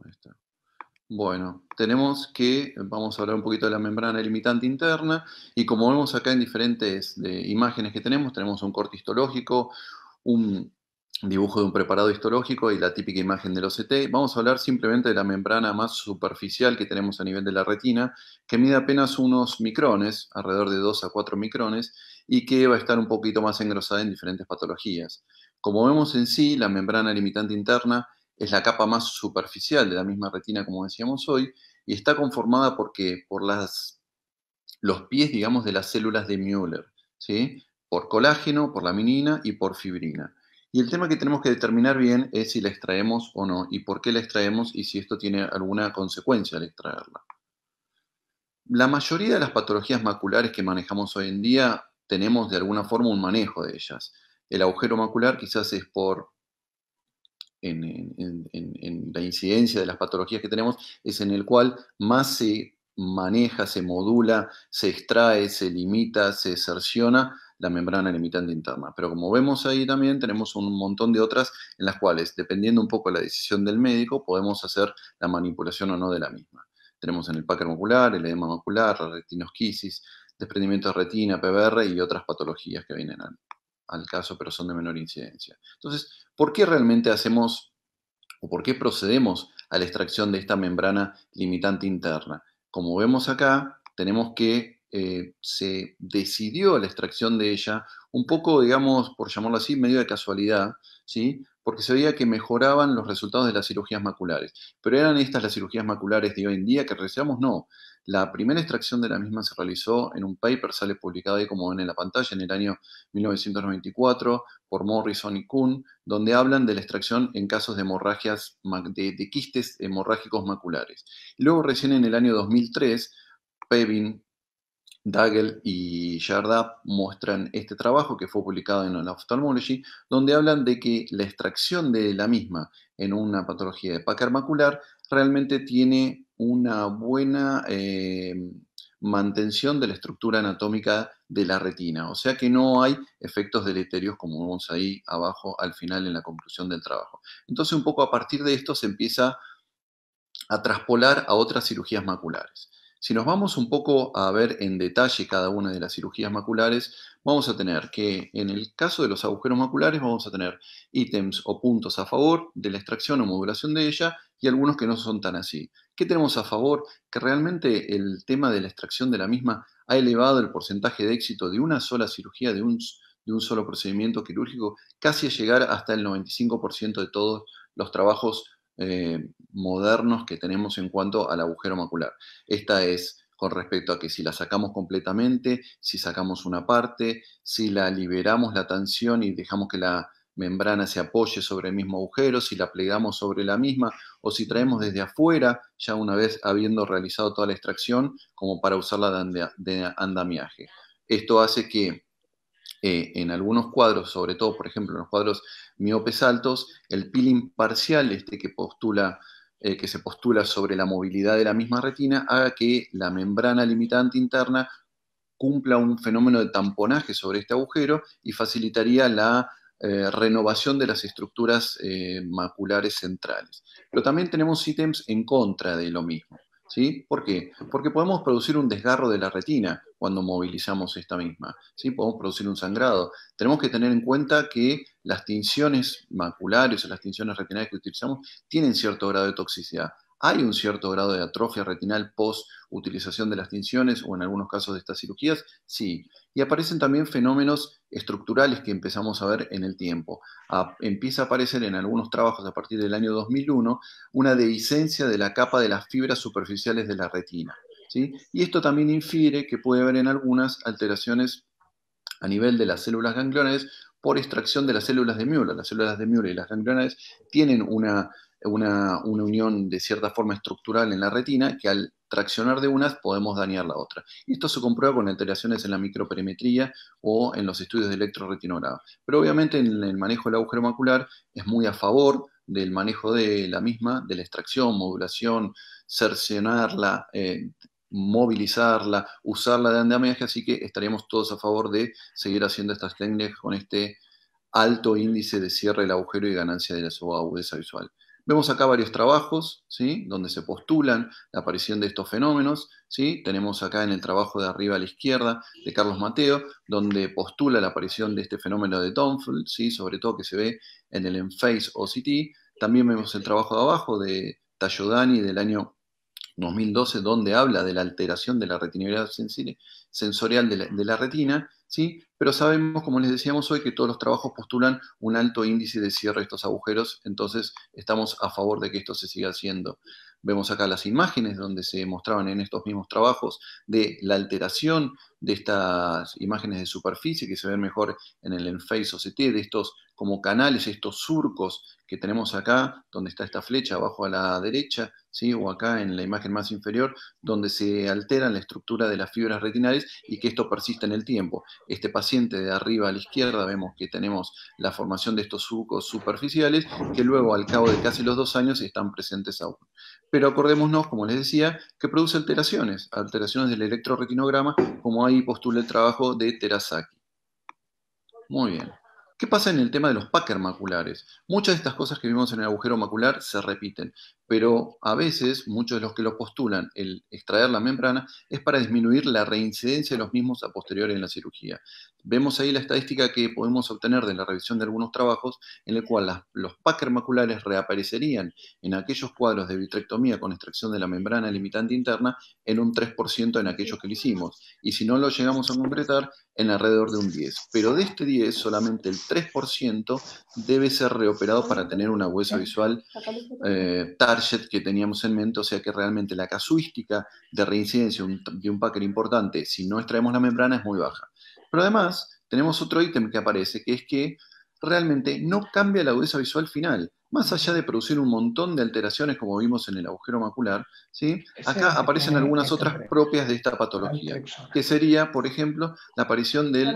Ahí está. Bueno, vamos a hablar un poquito de la membrana limitante interna y como vemos acá en diferentes imágenes que tenemos un corte histológico, un dibujo de un preparado histológico y la típica imagen del OCT. Vamos a hablar simplemente de la membrana más superficial que tenemos a nivel de la retina, que mide apenas unos micrones, alrededor de 2 a 4 micrones, y que va a estar un poquito más engrosada en diferentes patologías. Como vemos en sí, la membrana limitante interna es la capa más superficial de la misma retina, como decíamos hoy, y está conformada por los pies, digamos, de las células de Müller, ¿sí? Por colágeno, por laminina y por fibrina. Y el tema que tenemos que determinar bien es si la extraemos o no, y por qué la extraemos y si esto tiene alguna consecuencia al extraerla. La mayoría de las patologías maculares que manejamos hoy en día tenemos de alguna forma un manejo de ellas. El agujero macular quizás es en la incidencia de las patologías que tenemos, es en el cual más se maneja, se modula, se extrae, se limita, se cerciona la membrana limitante interna. Pero como vemos ahí también tenemos un montón de otras en las cuales, dependiendo un poco de la decisión del médico, podemos hacer la manipulación o no de la misma. Tenemos en el Packer macular, el edema macular, la retinosquisis, desprendimiento de retina, PBR y otras patologías que vienen al caso, pero son de menor incidencia. Entonces, ¿por qué realmente hacemos o por qué procedemos a la extracción de esta membrana limitante interna? Como vemos acá, tenemos que se decidió la extracción de ella un poco, digamos, por llamarlo así, medio de casualidad, ¿sí? Porque se veía que mejoraban los resultados de las cirugías maculares. Pero ¿eran estas las cirugías maculares de hoy en día que realizamos? No. La primera extracción de la misma se realizó en un paper, sale publicado ahí como ven en la pantalla, en el año 1994, por Morrison y Kuhn, donde hablan de la extracción en casos de hemorragias, de quistes hemorrágicos maculares. Y luego recién en el año 2003, Pevin, Dagel y Jardap muestran este trabajo que fue publicado en Ophthalmology, donde hablan de que la extracción de la misma en una patología de Packer macular realmente tiene una buena mantención de la estructura anatómica de la retina, o sea que no hay efectos deleterios como vemos ahí abajo al final en la conclusión del trabajo. Entonces un poco a partir de esto se empieza a traspolar a otras cirugías maculares. Si nos vamos un poco a ver en detalle cada una de las cirugías maculares, vamos a tener que en el caso de los agujeros maculares vamos a tener ítems o puntos a favor de la extracción o modulación de ella y algunos que no son tan así. ¿Qué tenemos a favor? Que realmente el tema de la extracción de la misma ha elevado el porcentaje de éxito de una sola cirugía, de un solo procedimiento quirúrgico, casi a llegar hasta el 95% de todos los trabajos modernos que tenemos en cuanto al agujero macular. Esta es con respecto a que si la sacamos completamente, si sacamos una parte, si la liberamos la tensión y dejamos que la membrana se apoye sobre el mismo agujero, si la plegamos sobre la misma, o si traemos desde afuera, ya una vez habiendo realizado toda la extracción, como para usarla de andamiaje. Esto hace que en algunos cuadros, sobre todo, por ejemplo, en los cuadros miopes altos, el peeling parcial que se postula sobre la movilidad de la misma retina haga que la membrana limitante interna cumpla un fenómeno de tamponaje sobre este agujero y facilitaría la renovación de las estructuras maculares centrales. Pero también tenemos ítems en contra de lo mismo. ¿Sí? ¿Por qué? Porque podemos producir un desgarro de la retina cuando movilizamos esta misma, ¿sí? Podemos producir un sangrado. Tenemos que tener en cuenta que las tinciones maculares o las tinciones retinales que utilizamos tienen cierto grado de toxicidad. Hay un cierto grado de atrofia retinal post utilización de las tinciones o en algunos casos de estas cirugías, sí. Y aparecen también fenómenos estructurales que empezamos a ver en el tiempo. Empieza a aparecer en algunos trabajos a partir del año 2001 una dehiscencia de la capa de las fibras superficiales de la retina, ¿sí? Y esto también infiere que puede haber en algunas alteraciones a nivel de las células ganglionares por extracción de las células de Müller. Las células de Müller y las ganglionares tienen una unión de cierta forma estructural en la retina que al traccionar de unas podemos dañar la otra. Y esto se comprueba con alteraciones en la microperimetría o en los estudios de electroretinograma. Pero obviamente en el manejo del agujero macular es muy a favor del manejo de la misma, de la extracción, modulación, cercenarla, movilizarla, usarla de andamiaje, así que estaríamos todos a favor de seguir haciendo estas técnicas con este alto índice de cierre del agujero y ganancia de la agudeza visual. Vemos acá varios trabajos, ¿sí? Donde se postulan la aparición de estos fenómenos, ¿sí? Tenemos acá en el trabajo de arriba a la izquierda de Carlos Mateo, donde postula la aparición de este fenómeno de Dunfield, ¿sí? Sobre todo que se ve en el ENFACE OCT. También vemos el trabajo de abajo de Tayodani del año 2012, donde habla de la alteración de la retinibilidad sensorial de la retina, ¿sí? Pero sabemos, como les decíamos hoy, que todos los trabajos postulan un alto índice de cierre de estos agujeros, entonces estamos a favor de que esto se siga haciendo. Vemos acá las imágenes donde se mostraban en estos mismos trabajos de la alteración de estas imágenes de superficie que se ven mejor en el ENFACE OCT, de estos como canales, estos surcos que tenemos acá, donde está esta flecha abajo a la derecha, ¿sí? O acá en la imagen más inferior, donde se altera la estructura de las fibras retinales y que esto persiste en el tiempo. Este paciente de arriba a la izquierda vemos que tenemos la formación de estos surcos superficiales que luego al cabo de casi los 2 años están presentes aún. Pero acordémonos, como les decía, que produce alteraciones del electroretinograma, como ahí postula el trabajo de Terasaki. Muy bien. ¿Qué pasa en el tema de los Packer maculares? Muchas de estas cosas que vimos en el agujero macular se repiten, pero a veces muchos de los que lo postulan, el extraer la membrana, es para disminuir la reincidencia de los mismos a posteriori en la cirugía. Vemos ahí la estadística que podemos obtener de la revisión de algunos trabajos, en el cual los Packer maculares reaparecerían en aquellos cuadros de vitrectomía con extracción de la membrana limitante interna en un 3% en aquellos que lo hicimos. Y si no lo llegamos a concretar, en alrededor de un 10%. Pero de este 10, solamente el 3% debe ser reoperado para tener una huesa visual target que teníamos en mente, o sea que realmente la casuística de reincidencia de un Packer importante, si no extraemos la membrana, es muy baja. Pero además, tenemos otro ítem que aparece, que es que realmente no cambia la agudeza visual final. Más allá de producir un montón de alteraciones, como vimos en el agujero macular, ¿sí? Acá aparecen algunas otras propias de esta patología, que sería, por ejemplo, la aparición del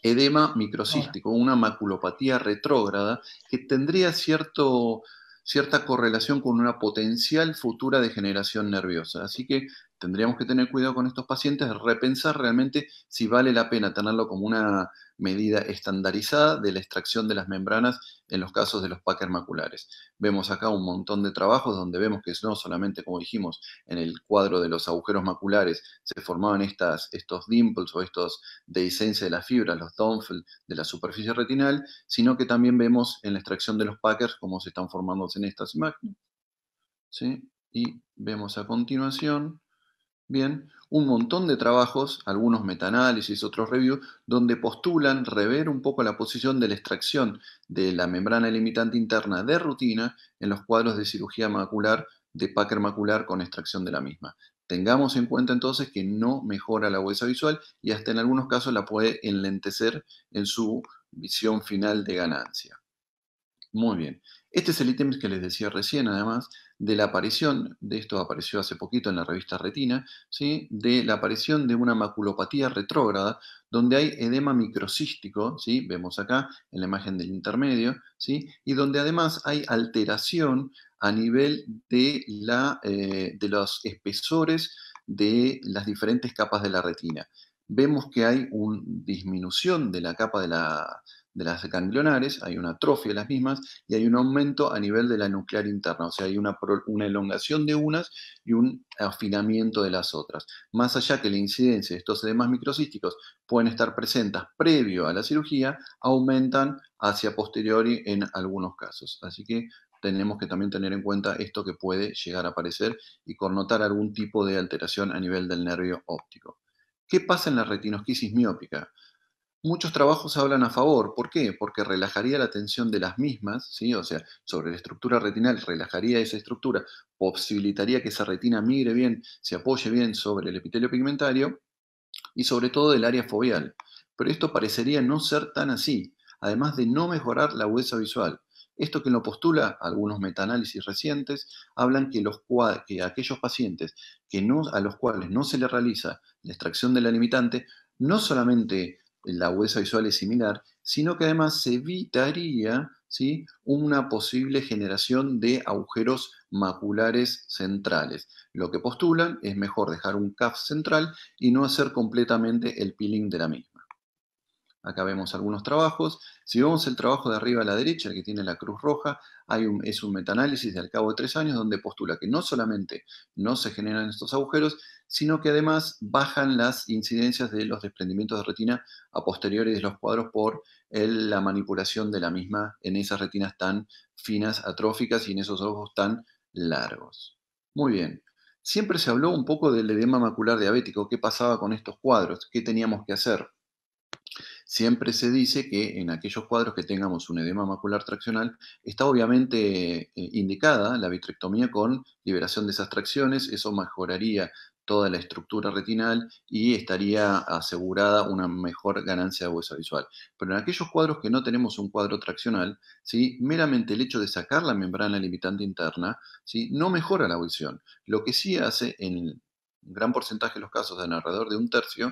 edema microcístico, una maculopatía retrógrada, que tendría cierta correlación con una potencial futura degeneración nerviosa. Así que tendríamos que tener cuidado con estos pacientes, repensar realmente si vale la pena tenerlo como una medida estandarizada de la extracción de las membranas en los casos de los Packer maculares. Vemos acá un montón de trabajos donde vemos que no solamente, como dijimos, en el cuadro de los agujeros maculares se formaban estos dimples o estos dehiscencia de la fibra, los Dunfeld de la superficie retinal, sino que también vemos en la extracción de los Packers cómo se están formando en estas imágenes. ¿Sí? Y vemos a continuación, bien, un montón de trabajos, algunos metaanálisis, otros reviews, donde postulan rever un poco la posición de la extracción de la membrana limitante interna de rutina en los cuadros de cirugía macular, de Packer macular con extracción de la misma. Tengamos en cuenta entonces que no mejora la agudeza visual y hasta en algunos casos la puede enlentecer en su visión final de ganancia. Muy bien. Este es el ítem que les decía recién, además, de la aparición, de esto apareció hace poquito en la revista Retina, ¿sí? De la aparición de una maculopatía retrógrada, donde hay edema microcístico, ¿sí? Vemos acá en la imagen del intermedio, ¿sí? Y donde además hay alteración a nivel de los espesores de las diferentes capas de la retina. Vemos que hay una disminución de la capa de las ganglionares, hay una atrofia de las mismas y hay un aumento a nivel de la nuclear interna, o sea, hay una elongación de unas y un afinamiento de las otras. Más allá que la incidencia de estos edemas microcísticos pueden estar presentes previo a la cirugía, aumentan hacia posteriori en algunos casos. Así que tenemos que también tener en cuenta esto que puede llegar a aparecer y connotar algún tipo de alteración a nivel del nervio óptico. ¿Qué pasa en la retinosquisis miópica? Muchos trabajos hablan a favor. ¿Por qué? Porque relajaría la tensión de las mismas, ¿sí? O sea, sobre la estructura retinal, relajaría esa estructura, posibilitaría que esa retina migre bien, se apoye bien sobre el epitelio pigmentario y sobre todo del área foveal. Pero esto parecería no ser tan así, además de no mejorar la agudeza visual. Esto que lo postula algunos metaanálisis recientes, hablan que aquellos pacientes a los cuales no se le realiza la extracción de la limitante, no solamente la agudeza visual es similar, sino que además se evitaría, ¿sí?, una posible generación de agujeros maculares centrales. Lo que postulan es mejor dejar un CAF central y no hacer completamente el peeling de la misma. Acá vemos algunos trabajos. Si vemos el trabajo de arriba a la derecha, el que tiene la cruz roja, es un metaanálisis de al cabo de 3 años donde postula que no solamente no se generan estos agujeros, sino que además bajan las incidencias de los desprendimientos de retina a posteriori de los cuadros por la manipulación de la misma en esas retinas tan finas, atróficas y en esos ojos tan largos. Muy bien. Siempre se habló un poco del edema macular diabético, qué pasaba con estos cuadros, qué teníamos que hacer. Siempre se dice que en aquellos cuadros que tengamos un edema macular traccional, está obviamente indicada la vitrectomía con liberación de esas tracciones, eso mejoraría toda la estructura retinal y estaría asegurada una mejor ganancia de agudeza visual. Pero en aquellos cuadros que no tenemos un cuadro traccional, ¿sí?, meramente el hecho de sacar la membrana limitante interna, ¿sí?, no mejora la visión. Lo que sí hace en un gran porcentaje de los casos, en alrededor de un tercio,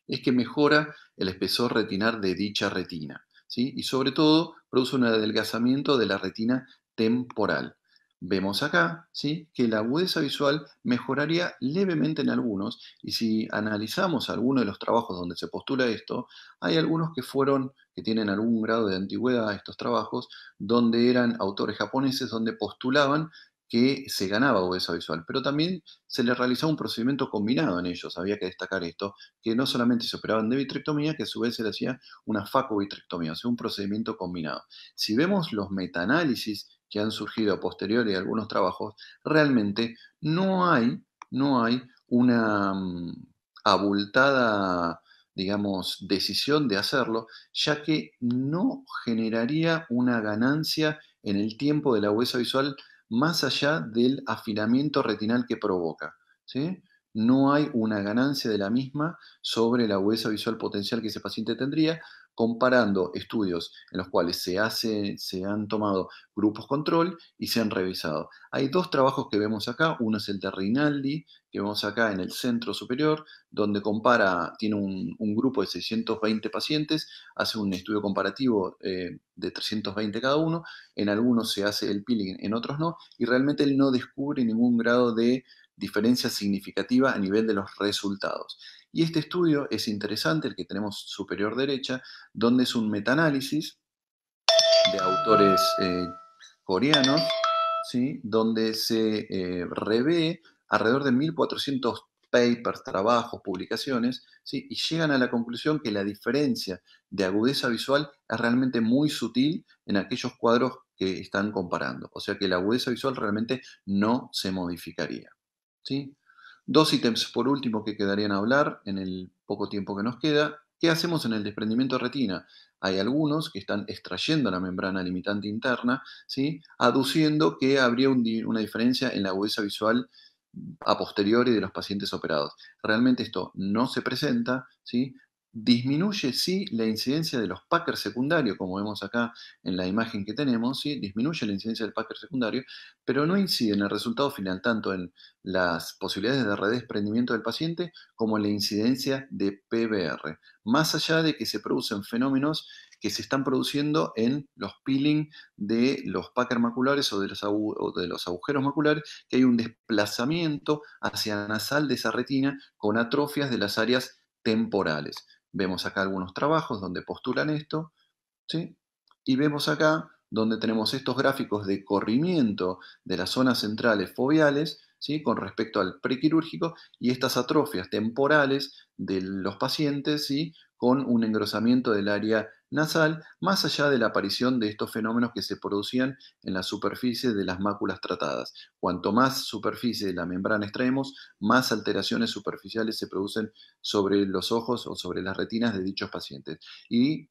es que mejora el espesor retinal de dicha retina, ¿sí? Y sobre todo produce un adelgazamiento de la retina temporal. Vemos acá, ¿sí?, que la agudeza visual mejoraría levemente en algunos, y si analizamos algunos de los trabajos donde se postula esto, hay algunos que tienen algún grado de antigüedad, estos trabajos, donde eran autores japoneses, donde postulaban que se ganaba agudeza visual, pero también se le realizaba un procedimiento combinado en ellos, había que destacar esto, que no solamente se operaban de vitrectomía, que a su vez se le hacía una facovitrectomía, o sea, un procedimiento combinado. Si vemos los metaanálisis que han surgido a posteriori de algunos trabajos, realmente no hay una abultada, digamos, decisión de hacerlo, ya que no generaría una ganancia en el tiempo de la agudeza visual más allá del afinamiento retinal que provoca, ¿sí? No hay una ganancia de la misma sobre la agudeza visual potencial que ese paciente tendría, comparando estudios en los cuales se han tomado grupos control y se han revisado. Hay dos trabajos que vemos acá, uno es el de Rinaldi, que vemos acá en el centro superior, donde tiene un grupo de 620 pacientes, hace un estudio comparativo de 320 cada uno, en algunos se hace el peeling, en otros no, y realmente él no descubre ningún grado de diferencia significativa a nivel de los resultados. Y este estudio es interesante, el que tenemos superior derecha, donde es un metaanálisis de autores coreanos, ¿sí?, donde se revé alrededor de 1.400 papers, trabajos, publicaciones, ¿sí?, y llegan a la conclusión que la diferencia de agudeza visual es realmente muy sutil en aquellos cuadros que están comparando. O sea que la agudeza visual realmente no se modificaría, ¿sí? Dos ítems por último que quedarían a hablar en el poco tiempo que nos queda. ¿Qué hacemos en el desprendimiento de retina? Hay algunos que están extrayendo la membrana limitante interna, ¿sí?, aduciendo que habría una diferencia en la agudeza visual a posteriori de los pacientes operados. Realmente esto no se presenta, ¿sí? Disminuye sí la incidencia de los Packer secundarios, como vemos acá en la imagen que tenemos, ¿sí?, disminuye la incidencia del Packer secundario, pero no incide en el resultado final tanto en las posibilidades de redesprendimiento del paciente como en la incidencia de PBR, más allá de que se producen fenómenos que se están produciendo en los peeling de los Packer maculares o de los agujeros maculares, que hay un desplazamiento hacia nasal de esa retina con atrofias de las áreas temporales. Vemos acá algunos trabajos donde postulan esto, ¿sí? Y vemos acá donde tenemos estos gráficos de corrimiento de las zonas centrales foveales, ¿sí?, con respecto al prequirúrgico, y estas atrofias temporales de los pacientes, ¿sí?, con un engrosamiento del área nasal, más allá de la aparición de estos fenómenos que se producían en la superficie de las máculas tratadas. Cuanto más superficie de la membrana extraemos, más alteraciones superficiales se producen sobre los ojos o sobre las retinas de dichos pacientes. Y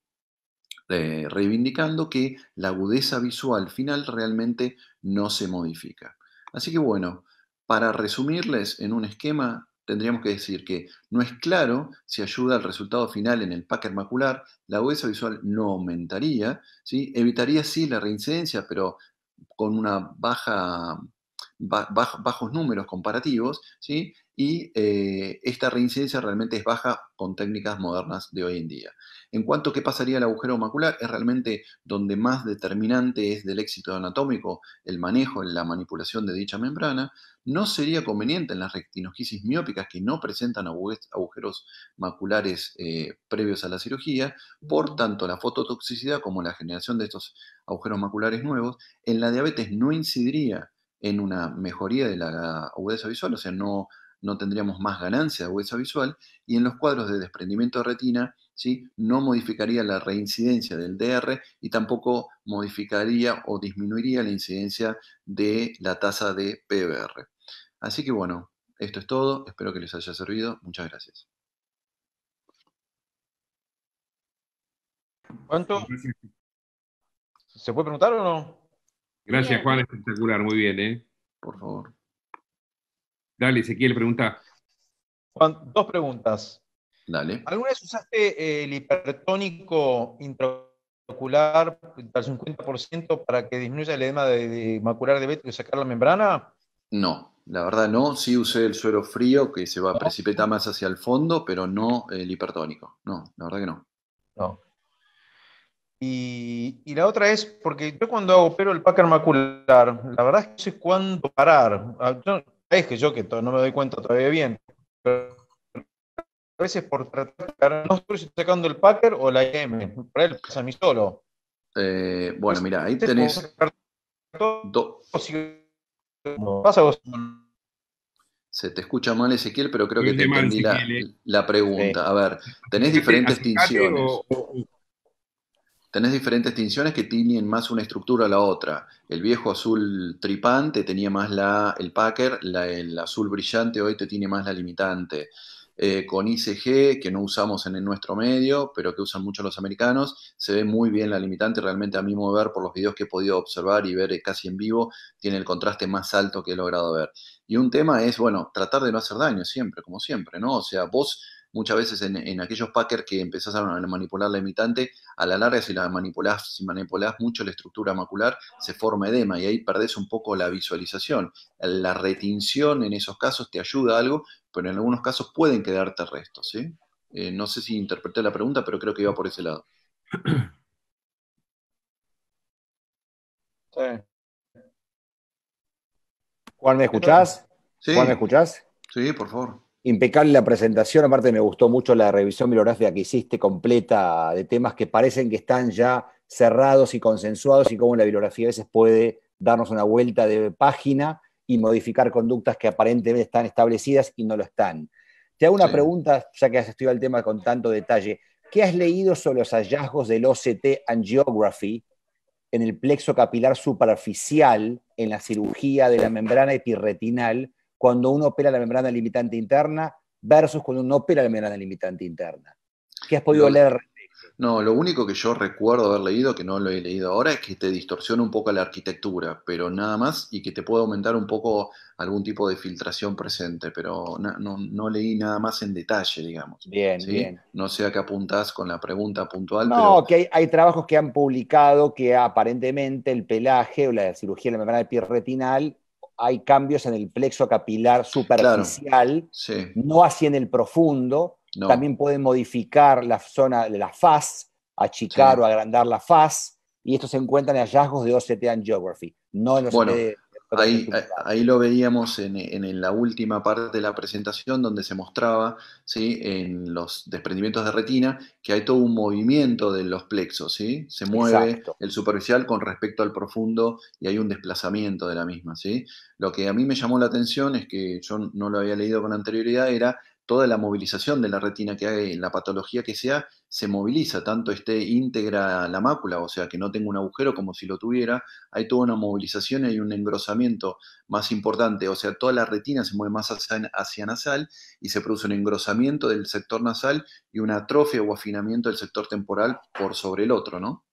reivindicando que la agudeza visual final realmente no se modifica. Así que bueno, para resumirles en un esquema, tendríamos que decir que no es claro si ayuda al resultado final en el Packer macular, la agudeza visual no aumentaría, ¿sí?, evitaría sí la reincidencia, pero con una bajos números comparativos, ¿sí?, y esta reincidencia realmente es baja con técnicas modernas de hoy en día. En cuanto a qué pasaría al agujero macular, es realmente donde más determinante es del éxito anatómico el manejo, la manipulación de dicha membrana. No sería conveniente en las retinoesquisis miópicas que no presentan agujeros maculares previos a la cirugía, por tanto la fototoxicidad como la generación de estos agujeros maculares nuevos. En la diabetes no incidiría en una mejoría de la agudeza visual, o sea, no tendríamos más ganancia de agudeza visual, y en los cuadros de desprendimiento de retina, ¿sí?, no modificaría la reincidencia del DR y tampoco modificaría o disminuiría la incidencia de la tasa de PBR. Así que bueno, esto es todo, espero que les haya servido, muchas gracias. ¿Cuánto? ¿Se puede preguntar o no? Gracias, Bien. Juan, espectacular, muy bien, ¿eh? Por favor. Dale, Ezequiel, pregunta. Juan, dos preguntas. Dale. ¿Alguna vez usaste el hipertónico intraocular al 50% para que disminuya el edema de macular diabético y sacar la membrana? No, la verdad no. Sí usé el suero frío que se va a precipitar más hacia el fondo, pero no el hipertónico. No, la verdad que no. No. Y la otra es, porque yo cuando opero el Packer macular, la verdad es que no sé cuándo parar. Es que yo que no me doy cuenta todavía bien, pero a veces por tratar de parar, no estoy sacando el Packer o la IM, por ahí pasa a mí solo. Bueno, mira, ahí ¿Puedo tenés sacar todo? dos. Pasa vos. Se te escucha mal, Ezequiel, pero creo Se que te oye mal, entendí Ezequiel. la pregunta. A ver, tenés diferentes Acercate tinciones. Tenés diferentes tinciones que tienen más una estructura a la otra. El viejo azul tripante tenía más el Packer, el azul brillante hoy te tiene más la limitante. Con ICG, que no usamos en nuestro medio, pero que usan mucho los americanos, se ve muy bien la limitante. Realmente a mí mover por los videos que he podido observar y ver casi en vivo, tiene el contraste más alto que he logrado ver. Y un tema es, bueno, tratar de no hacer daño siempre, como siempre, ¿no? O sea, vos muchas veces en aquellos Packers que empezás a manipular la limitante, a la larga si manipulás mucho la estructura macular, se forma edema y ahí perdés un poco la visualización. La retinción en esos casos te ayuda a algo, pero en algunos casos pueden quedarte restos, ¿sí? No sé si interpreté la pregunta, pero creo que iba por ese lado. Sí. Juan, ¿me escuchás? Sí, Juan, ¿me escuchás? sí, por favor. Impecable la presentación, aparte me gustó mucho la revisión bibliográfica que hiciste completa de temas que parecen que están ya cerrados y consensuados y cómo la bibliografía a veces puede darnos una vuelta de página y modificar conductas que aparentemente están establecidas y no lo están. Te hago una pregunta, ya que has estudiado el tema con tanto detalle. ¿Qué has leído sobre los hallazgos del OCT angiography en el plexo capilar superficial en la cirugía de la membrana epirretinal cuando uno opera la membrana limitante interna versus cuando uno opera la membrana limitante interna? ¿Qué has podido leer? No, lo único que yo recuerdo haber leído, que no lo he leído ahora, es que te distorsiona un poco la arquitectura, pero nada más, y que te puede aumentar un poco algún tipo de filtración presente, pero no leí nada más en detalle, digamos. Bien, ¿sí? bien. No sé a qué apuntás con la pregunta puntual, No, que hay trabajos que han publicado que aparentemente el pelaje o la cirugía de la membrana epirretinal hay cambios en el plexo capilar superficial, sí. no así en el profundo. No. También pueden modificar la zona de la faz, achicar o agrandar la faz, y esto se encuentra en hallazgos de OCT angiography, no en OCT de ahí lo veíamos en la última parte de la presentación donde se mostraba, ¿sí? En los desprendimientos de retina que hay todo un movimiento de los plexos, ¿sí? Se mueve el superficial con respecto al profundo y hay un desplazamiento de la misma, ¿sí? Lo que a mí me llamó la atención es que yo no lo había leído con anterioridad, era toda la movilización de la retina que hay en la patología que sea, se moviliza, tanto esté íntegra la mácula, o sea, que no tenga un agujero como si lo tuviera, hay toda una movilización y hay un engrosamiento más importante, o sea, toda la retina se mueve más hacia nasal y se produce un engrosamiento del sector nasal y una atrofia o afinamiento del sector temporal por sobre el otro, ¿no?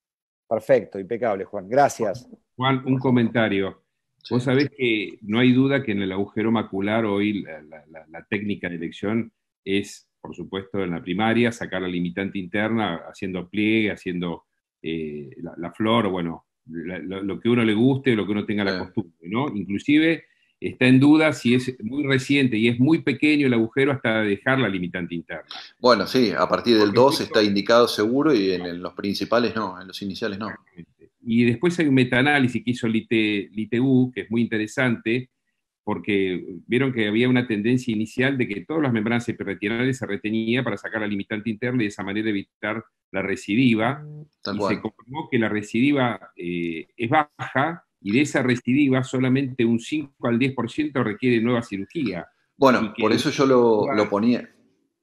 Perfecto, impecable, Juan. Gracias. Juan, un comentario. Sí. Vos sabés que no hay duda que en el agujero macular hoy la técnica de elección es, por supuesto, en la primaria, sacar la limitante interna, haciendo pliegue, haciendo la flor, bueno, lo que uno le guste, lo que uno tenga la costumbre, ¿no? Inclusive está en duda si es muy reciente y es muy pequeño el agujero hasta dejar la limitante interna. Bueno, sí, a partir del 2 está indicado seguro y en los principales no, en los iniciales no. Y después hay un metaanálisis que hizo el ITU, que es muy interesante, porque vieron que había una tendencia inicial de que todas las membranas epirretinales se retenía para sacar la limitante interna y de esa manera evitar la recidiva. Se comprobó que la recidiva es baja y de esa recidiva solamente un 5 al 10% requiere nueva cirugía. Bueno, por eso yo lo ponía.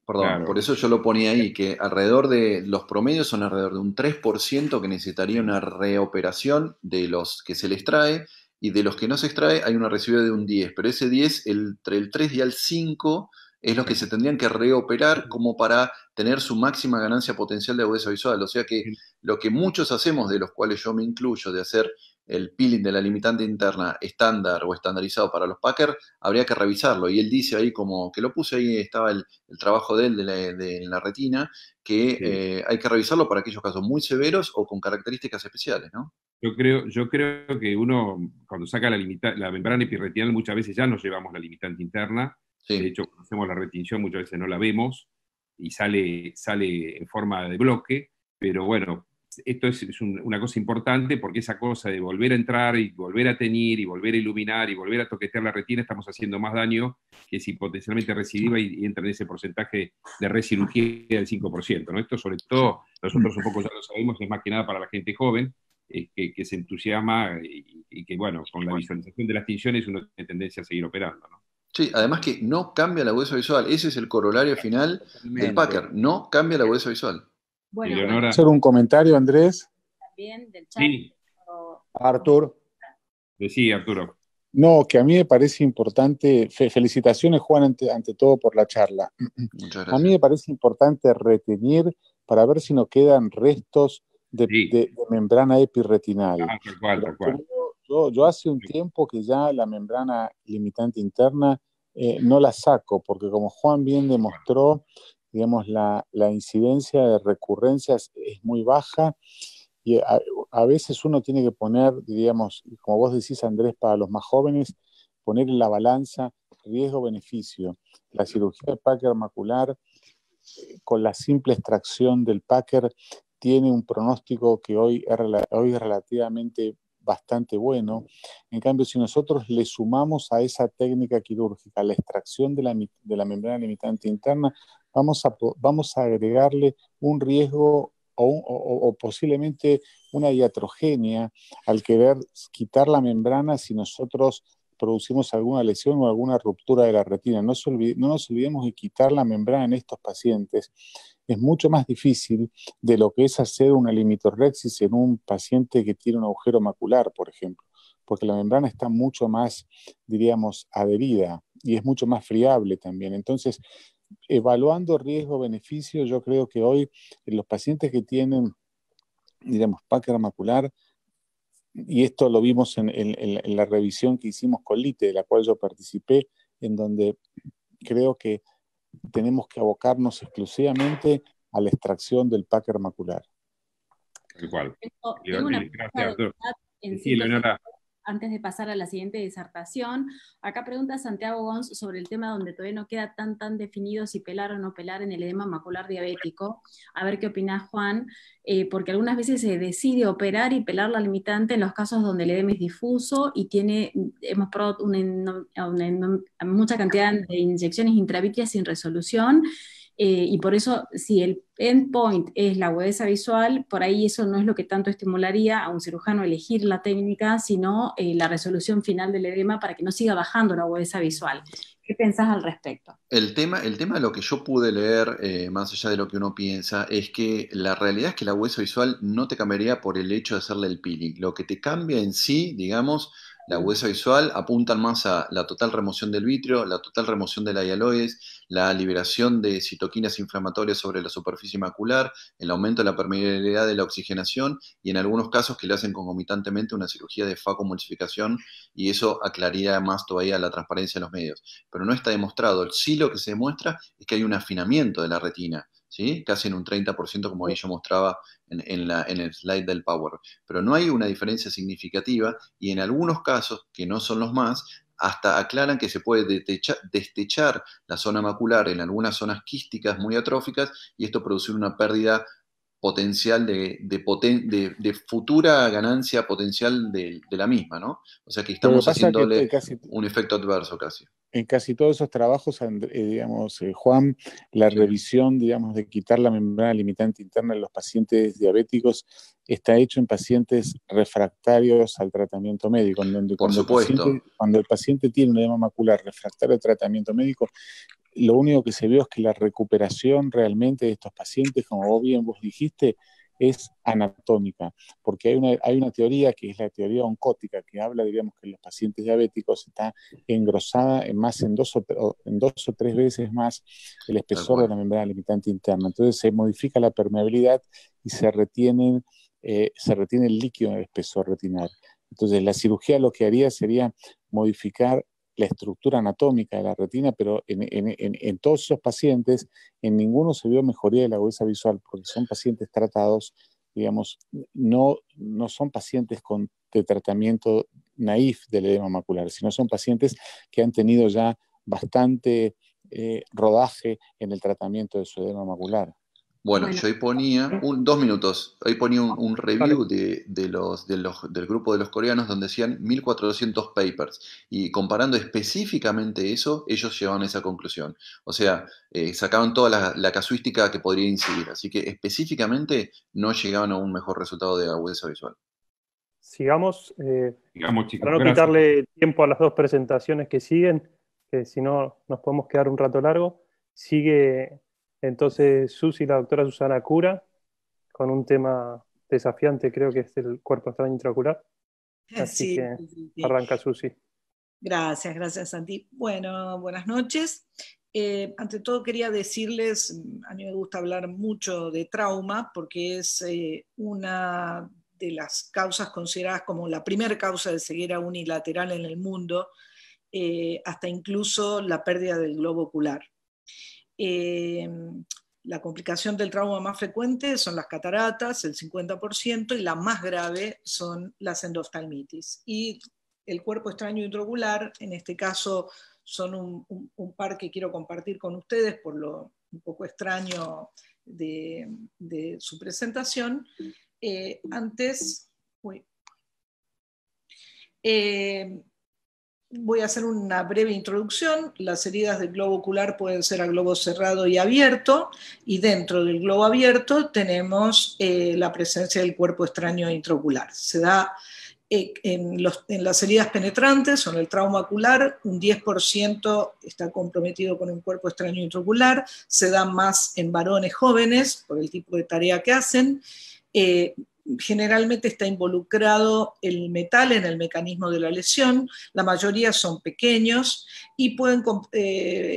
Perdón, claro. Por eso yo lo ponía ahí, que alrededor de los promedios son alrededor de un 3% que necesitaría una reoperación de los que se les trae, y de los que no se extrae hay una recidiva de un 10, pero ese 10, entre el 3 y el 5, es los que se tendrían que reoperar como para tener su máxima ganancia potencial de agudeza visual. O sea que lo que muchos hacemos, de los cuales yo me incluyo, de hacer el peeling de la limitante interna estándar o estandarizado para los Packer, habría que revisarlo. Y él dice ahí, como que lo puse ahí, estaba el trabajo de él de la retina, que hay que revisarlo para aquellos casos muy severos o con características especiales, ¿no? Yo creo que uno, cuando saca la membrana epirretinal, muchas veces ya nos llevamos la limitante interna. De hecho, cuando hacemos la retinción, muchas veces no la vemos y sale en forma de bloque, pero bueno, esto es una cosa importante porque esa cosa de volver a entrar y volver a teñir y volver a iluminar y volver a toquetear la retina, estamos haciendo más daño que si potencialmente recidiva y entra en ese porcentaje de recirugía del 5%, ¿no? Esto sobre todo, nosotros un poco ya lo sabemos, es más que nada para la gente joven, que se entusiasma y que, bueno, con la visualización de las tinciones uno tiene tendencia a seguir operando, ¿no? Sí, además que no cambia la agudeza visual. Ese es el corolario final del Packard. No cambia la agudeza visual. Bueno, Eleonora. ¿Hacer un comentario, Andrés? también del chat. Sí, Artur. sí, Arturo. No, que a mí me parece importante, felicitaciones Juan ante todo por la charla. Muchas A mí gracias. me parece importante retener para ver si nos quedan restos Sí. de membrana epirretinal. Tal cual, tal cual. Yo hace un tiempo que ya la membrana limitante interna no la saco, porque como Juan bien demostró, digamos, la incidencia de recurrencias es muy baja y a veces uno tiene que poner, diríamos, como vos decís, Andrés, para los más jóvenes, poner en la balanza riesgo-beneficio. La cirugía de Packard macular, con la simple extracción del Packard, tiene un pronóstico que hoy es relativamente bastante bueno. En cambio, si nosotros le sumamos a esa técnica quirúrgica la extracción de la membrana limitante interna, vamos a agregarle un riesgo o posiblemente una iatrogenia al querer quitar la membrana si nosotros producimos alguna lesión o alguna ruptura de la retina. No nos olvidemos de quitar la membrana en estos pacientes. Es mucho más difícil de lo que es hacer una limitorrexis en un paciente que tiene un agujero macular, por ejemplo, porque la membrana está mucho más, diríamos, adherida y es mucho más friable también. Entonces, evaluando riesgo-beneficio, yo creo que hoy los pacientes que tienen, diríamos, Packard macular, y esto lo vimos en la revisión que hicimos con LITE, de la cual yo participé, en donde creo que tenemos que abocarnos exclusivamente a la extracción del Packard macular. Tal cual. Tengo una Gracias, pregunta Arturo. en Sí, Leonora. antes de pasar a la siguiente disertación. Acá pregunta Santiago Gons sobre el tema donde todavía no queda tan definido si pelar o no pelar en el edema macular diabético. A ver qué opinás, Juan, porque algunas veces se decide operar y pelar la limitante en los casos donde el edema es difuso y hemos probado mucha cantidad de inyecciones intravítreas sin resolución. Y por eso, si el endpoint es la agudeza visual, por ahí eso no es lo que tanto estimularía a un cirujano elegir la técnica, sino la resolución final del edema para que no siga bajando la agudeza visual. ¿Qué pensás al respecto? El tema de lo que yo pude leer, más allá de lo que uno piensa, es que la realidad es que la agudeza visual no te cambiaría por el hecho de hacerle el peeling. Lo que te cambia en sí, digamos, la agudeza visual apuntan más a la total remoción del vitrio, la total remoción de la hialoides, la liberación de citoquinas inflamatorias sobre la superficie macular, el aumento de la permeabilidad de la oxigenación y en algunos casos que le hacen concomitantemente una cirugía de facomulsificación y eso aclararía más todavía la transparencia en los medios. Pero no está demostrado. Sí, lo que se demuestra es que hay un afinamiento de la retina, ¿sí? Casi en un 30%, como ahí yo mostraba en el slide del Power. Pero no hay una diferencia significativa y en algunos casos, que no son los más, hasta aclaran que se puede destechar la zona macular en algunas zonas quísticas muy atróficas y esto producir una pérdida potencial de futura ganancia potencial de la misma, ¿no? O sea que estamos haciéndole un efecto adverso casi. En casi todos esos trabajos, digamos, Juan, la revisión, digamos, de quitar la membrana limitante interna en los pacientes diabéticos está hecho en pacientes refractarios al tratamiento médico, en donde Por supuesto. Cuando el paciente tiene un edema macular refractario al tratamiento médico, lo único que se vio es que la recuperación realmente de estos pacientes, como vos dijiste, es anatómica, porque hay una teoría que es la teoría oncótica, que habla, diríamos, que en los pacientes diabéticos está engrosada en 2 o 3 veces más el espesor de la membrana limitante interna. Entonces se modifica la permeabilidad y se retiene el líquido en el espesor retinal. Entonces la cirugía lo que haría sería modificar la estructura anatómica de la retina, pero en todos esos pacientes, en ninguno se vio mejoría de la agudeza visual, porque son pacientes tratados, digamos, no son pacientes de tratamiento naif del edema macular, sino son pacientes que han tenido ya bastante rodaje en el tratamiento de su edema macular. Bueno, yo ahí ponía, 2 minutos, ahí ponía un review del grupo de los coreanos donde decían 1400 papers y comparando específicamente eso, ellos llevaban esa conclusión. O sea, sacaban toda la casuística que podría incidir, así que específicamente no llegaban a un mejor resultado de agudeza visual. Sigamos, chicos, para no gracias. quitarle tiempo a las dos presentaciones que siguen, que si no nos podemos quedar un rato largo. Sigue entonces Susi, la doctora Susana Cura, con un tema desafiante, creo que es el cuerpo extraño intraocular. Así que arranca Susi. Gracias, Santi. Bueno, buenas noches. Ante todo quería decirles, a mí me gusta hablar mucho de trauma porque es una de las causas consideradas como la primera causa de ceguera unilateral en el mundo, hasta incluso la pérdida del globo ocular. La complicación del trauma más frecuente son las cataratas, el 50%, y la más grave son las endoftalmitis. Y el cuerpo extraño intraocular, en este caso, son un par que quiero compartir con ustedes por lo un poco extraño de su presentación. Voy a hacer una breve introducción. Las heridas del globo ocular pueden ser a globo cerrado y abierto, y dentro del globo abierto tenemos la presencia del cuerpo extraño intraocular. Se da en las heridas penetrantes o en el trauma ocular, un 10% está comprometido con un cuerpo extraño intraocular, se da más en varones jóvenes por el tipo de tarea que hacen. Generalmente está involucrado el metal en el mecanismo de la lesión, la mayoría son pequeños y pueden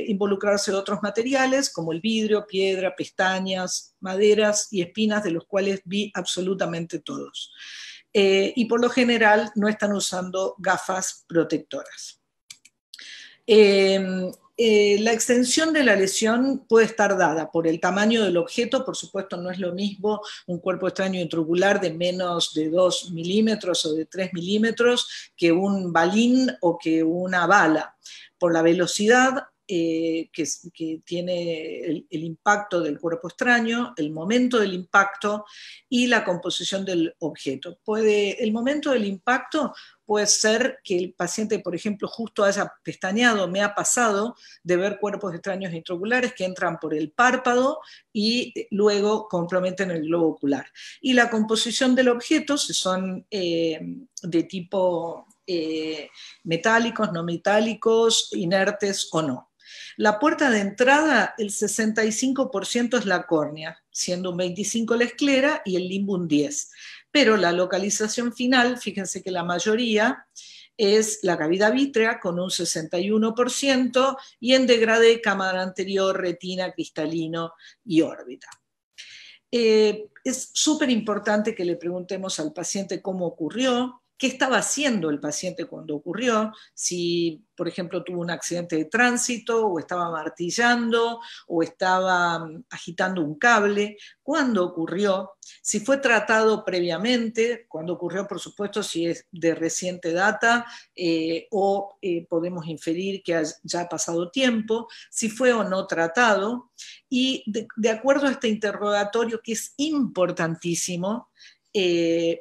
involucrarse otros materiales como el vidrio, piedra, pestañas, maderas y espinas, de los cuales vi absolutamente todos. Y por lo general no están usando gafas protectoras. La extensión de la lesión puede estar dada por el tamaño del objeto. Por supuesto, no es lo mismo un cuerpo extraño intraocular de menos de 2 milímetros o de 3 milímetros que un balín o que una bala. Por la velocidad que tiene el impacto del cuerpo extraño, el momento del impacto y la composición del objeto. El momento del impacto puede ser que el paciente, por ejemplo, justo haya pestañeado. Me ha pasado de ver cuerpos extraños intraoculares que entran por el párpado y luego comprometen el globo ocular. Y la composición del objeto, si son de tipo metálicos, no metálicos, inertes o no. La puerta de entrada, el 65% es la córnea, siendo un 25% la esclera y el limbo un 10%. Pero la localización final, fíjense que la mayoría es la cavidad vítrea con un 61% y en degradé cámara anterior, retina, cristalino y órbita. Es súper importante que le preguntemos al paciente cómo ocurrió, qué estaba haciendo el paciente cuando ocurrió, si, por ejemplo, tuvo un accidente de tránsito, o estaba martillando, o estaba agitando un cable, cuándo ocurrió, si fue tratado previamente, cuándo ocurrió, por supuesto, si es de reciente data, o podemos inferir que ya ha pasado tiempo, si fue o no tratado, y de acuerdo a este interrogatorio, que es importantísimo,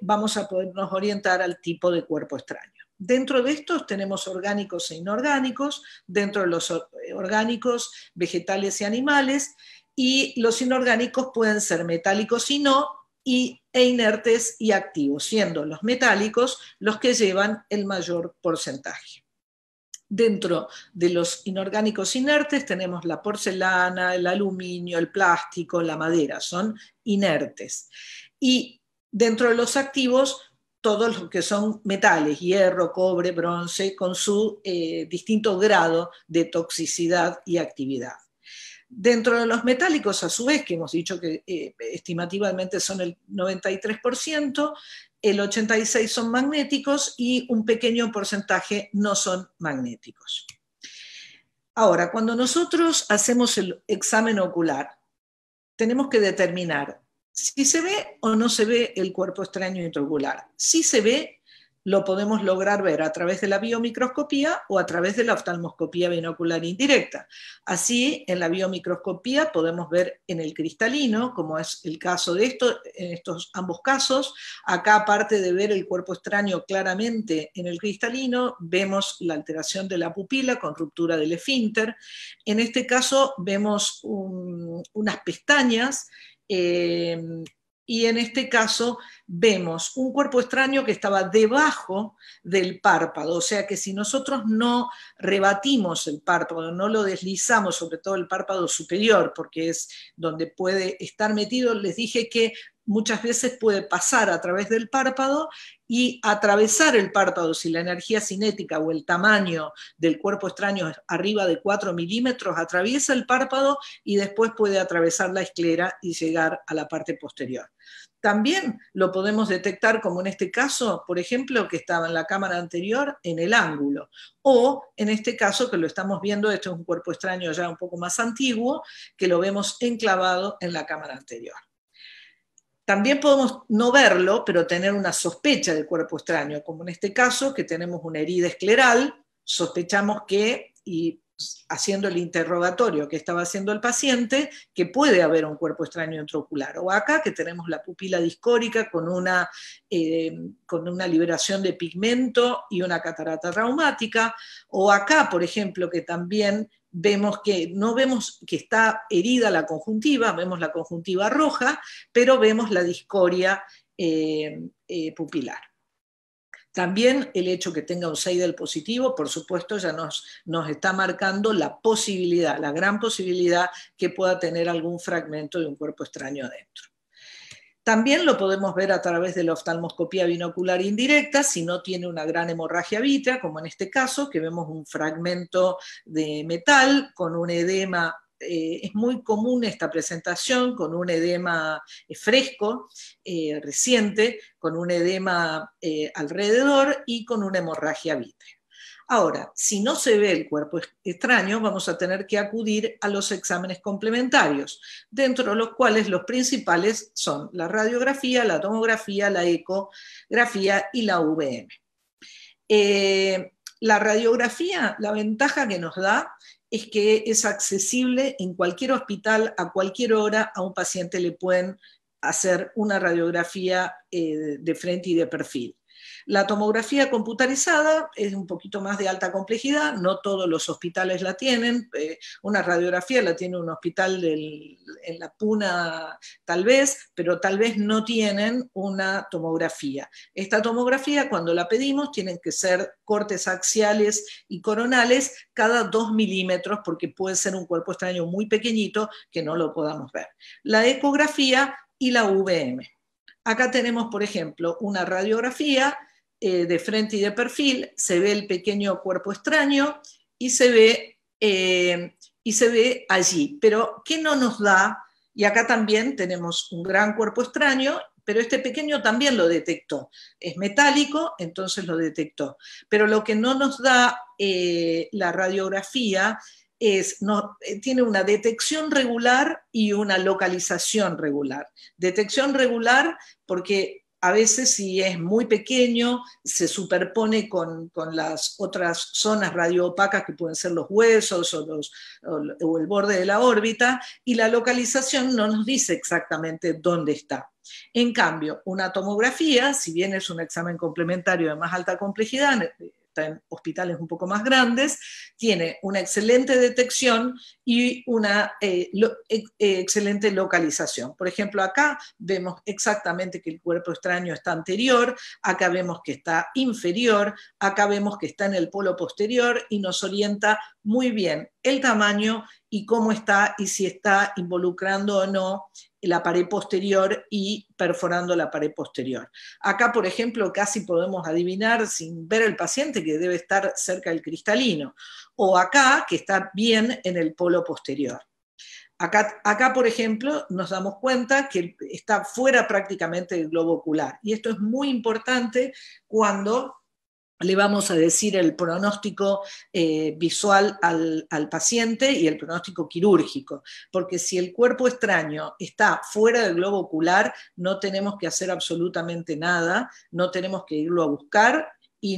vamos a podernos orientar al tipo de cuerpo extraño. Dentro de estos tenemos orgánicos e inorgánicos, dentro de los orgánicos, vegetales y animales, y los inorgánicos pueden ser metálicos y no, e inertes y activos, siendo los metálicos los que llevan el mayor porcentaje. Dentro de los inorgánicos inertes tenemos la porcelana, el aluminio, el plástico, la madera, son inertes. Y dentro de los activos, todos los que son metales, hierro, cobre, bronce, con su distinto grado de toxicidad y actividad. Dentro de los metálicos, a su vez, que hemos dicho que estimativamente son el 93%, el 86% son magnéticos y un pequeño porcentaje no son magnéticos. Ahora, cuando nosotros hacemos el examen ocular, tenemos que determinar si se ve o no se ve el cuerpo extraño intraocular. Si se ve, lo podemos lograr ver a través de la biomicroscopía o a través de la oftalmoscopía binocular indirecta. Así, en la biomicroscopía podemos ver en el cristalino, como es el caso de en estos ambos casos. Acá, aparte de ver el cuerpo extraño claramente en el cristalino, vemos la alteración de la pupila con ruptura del esfínter. En este caso vemos unas pestañas, y en este caso vemos un cuerpo extraño que estaba debajo del párpado, o sea que si nosotros no rebatimos el párpado, no lo deslizamos, sobre todo el párpado superior, porque es donde puede estar metido, les dije que muchas veces puede pasar a través del párpado y atravesar el párpado si la energía cinética o el tamaño del cuerpo extraño es arriba de 4 milímetros, atraviesa el párpado y después puede atravesar la esclera y llegar a la parte posterior. También lo podemos detectar, como en este caso, por ejemplo, que estaba en la cámara anterior, en el ángulo. O en este caso, que lo estamos viendo, este es un cuerpo extraño ya un poco más antiguo, que lo vemos enclavado en la cámara anterior. También podemos no verlo, pero tener una sospecha del cuerpo extraño, como en este caso, que tenemos una herida escleral, sospechamos que, y haciendo el interrogatorio que estaba haciendo el paciente, que puede haber un cuerpo extraño intraocular. O acá que tenemos la pupila discórica con una liberación de pigmento y una catarata traumática. O acá, por ejemplo, que también vemos que no vemos que está herida la conjuntiva, vemos la conjuntiva roja, pero vemos la discoria pupilar. También el hecho que tenga un Seidel positivo, por supuesto, ya nos está marcando la posibilidad, la gran posibilidad que pueda tener algún fragmento de un cuerpo extraño adentro. También lo podemos ver a través de la oftalmoscopía binocular indirecta, si no tiene una gran hemorragia vítrea, como en este caso, que vemos un fragmento de metal con un edema. Es muy común esta presentación con un edema fresco, reciente, con un edema alrededor y con una hemorragia vítrea. Ahora, si no se ve el cuerpo extraño, vamos a tener que acudir a los exámenes complementarios, dentro de los cuales los principales son la radiografía, la tomografía, la ecografía y la UVM. La radiografía, la ventaja que nos da es que es accesible en cualquier hospital, a cualquier hora, a un paciente le pueden hacer una radiografía de frente y de perfil. La tomografía computarizada es un poquito más de alta complejidad, no todos los hospitales la tienen, una radiografía la tiene un hospital en La Puna tal vez, pero tal vez no tienen una tomografía. Esta tomografía, cuando la pedimos, tienen que ser cortes axiales y coronales cada 2 milímetros, porque puede ser un cuerpo extraño muy pequeñito que no lo podamos ver. La ecografía y la UVM. Acá tenemos, por ejemplo, una radiografía de frente y de perfil, se ve el pequeño cuerpo extraño y se ve allí. Pero, ¿qué no nos da? Y acá también tenemos un gran cuerpo extraño, pero este pequeño también lo detectó. Es metálico, entonces lo detectó. Pero lo que no nos da la radiografía tiene una detección regular y una localización regular. Detección regular porque a veces si es muy pequeño se superpone con las otras zonas radioopacas que pueden ser los huesos o el borde de la órbita, y la localización no nos dice exactamente dónde está. En cambio, una tomografía, si bien es un examen complementario de más alta complejidad, está en hospitales un poco más grandes, tiene una excelente detección y una excelente localización. Por ejemplo, acá vemos exactamente que el cuerpo extraño está anterior, acá vemos que está inferior, acá vemos que está en el polo posterior y nos orienta muy bien el tamaño y cómo está y si está involucrando o no la pared posterior y perforando la pared posterior. Acá, por ejemplo, casi podemos adivinar sin ver el paciente que debe estar cerca del cristalino, o acá que está bien en el polo posterior. Acá, por ejemplo, nos damos cuenta que está fuera prácticamente del globo ocular, y esto es muy importante cuando le vamos a decir el pronóstico visual al paciente y el pronóstico quirúrgico, porque si el cuerpo extraño está fuera del globo ocular, no tenemos que hacer absolutamente nada, no tenemos que irlo a buscar, y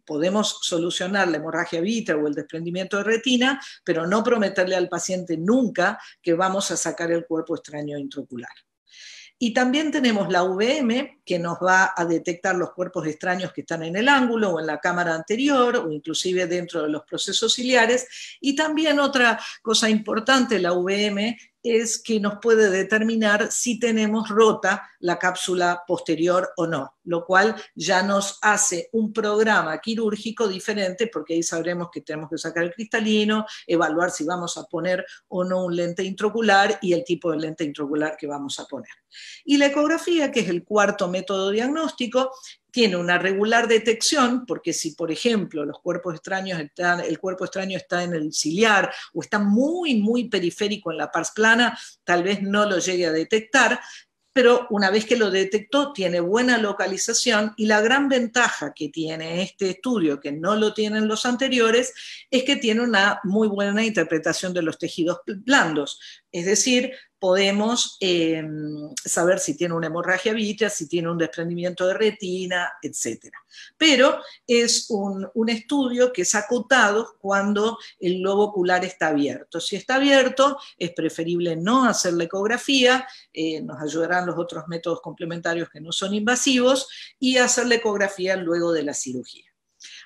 podemos solucionar la hemorragia vítrea o el desprendimiento de retina, pero no prometerle al paciente nunca que vamos a sacar el cuerpo extraño intraocular. Y también tenemos la UVM, que nos va a detectar los cuerpos extraños que están en el ángulo o en la cámara anterior, o inclusive dentro de los procesos ciliares. Y también otra cosa importante de la UVM es que nos puede determinar si tenemos rota la cápsula posterior o no, lo cual ya nos hace un programa quirúrgico diferente, porque ahí sabremos que tenemos que sacar el cristalino, evaluar si vamos a poner o no un lente intraocular y el tipo de lente intraocular que vamos a poner. Y la ecografía, que es el cuarto método diagnóstico, tiene una regular detección, porque si, por ejemplo, el cuerpo extraño está en el ciliar o está muy, muy periférico en la pars plana, tal vez no lo llegue a detectar, pero una vez que lo detectó, tiene buena localización, y la gran ventaja que tiene este estudio, que no lo tienen los anteriores, es que tiene una muy buena interpretación de los tejidos blandos, es decir, podemos saber si tiene una hemorragia vítrea, si tiene un desprendimiento de retina, etc. Pero es un estudio que es acotado cuando el globo ocular está abierto. Si está abierto, es preferible no hacer la ecografía, nos ayudarán los otros métodos complementarios que no son invasivos, y hacer la ecografía luego de la cirugía.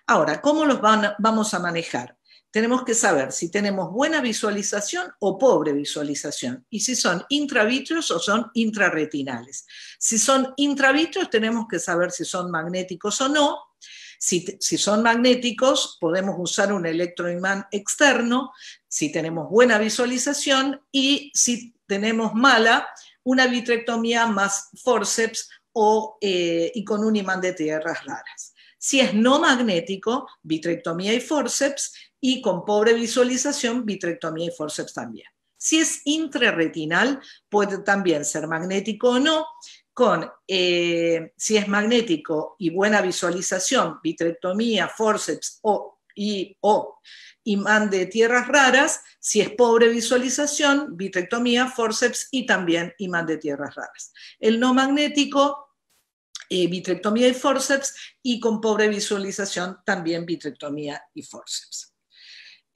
Ahora, ¿cómo los vamos a manejar? Tenemos que saber si tenemos buena visualización o pobre visualización, y si son intravítreos o son intrarretinales. Si son intravítreos, tenemos que saber si son magnéticos o no. Si son magnéticos, podemos usar un electroimán externo, si tenemos buena visualización, y si tenemos mala, una vitrectomía más forceps y con un imán de tierras raras. Si es no magnético, vitrectomía y forceps, y con pobre visualización, vitrectomía y forceps también. Si es intrarretinal, puede también ser magnético o no, si es magnético y buena visualización, vitrectomía, forceps o imán de tierras raras. Si es pobre visualización, vitrectomía, forceps y también imán de tierras raras. El no magnético, vitrectomía y forceps, y con pobre visualización también vitrectomía y forceps.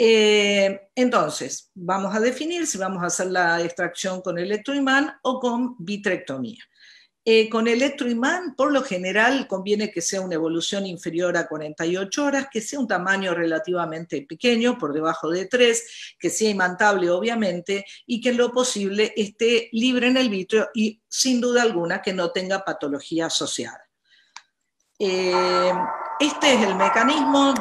Entonces, vamos a definir si vamos a hacer la extracción con electroimán o con vitrectomía. Con electroimán, por lo general, conviene que sea una evolución inferior a 48 horas, que sea un tamaño relativamente pequeño, por debajo de 3, que sea imantable, obviamente, y que en lo posible esté libre en el vítreo y, sin duda alguna, que no tenga patología asociada. Este es el mecanismo.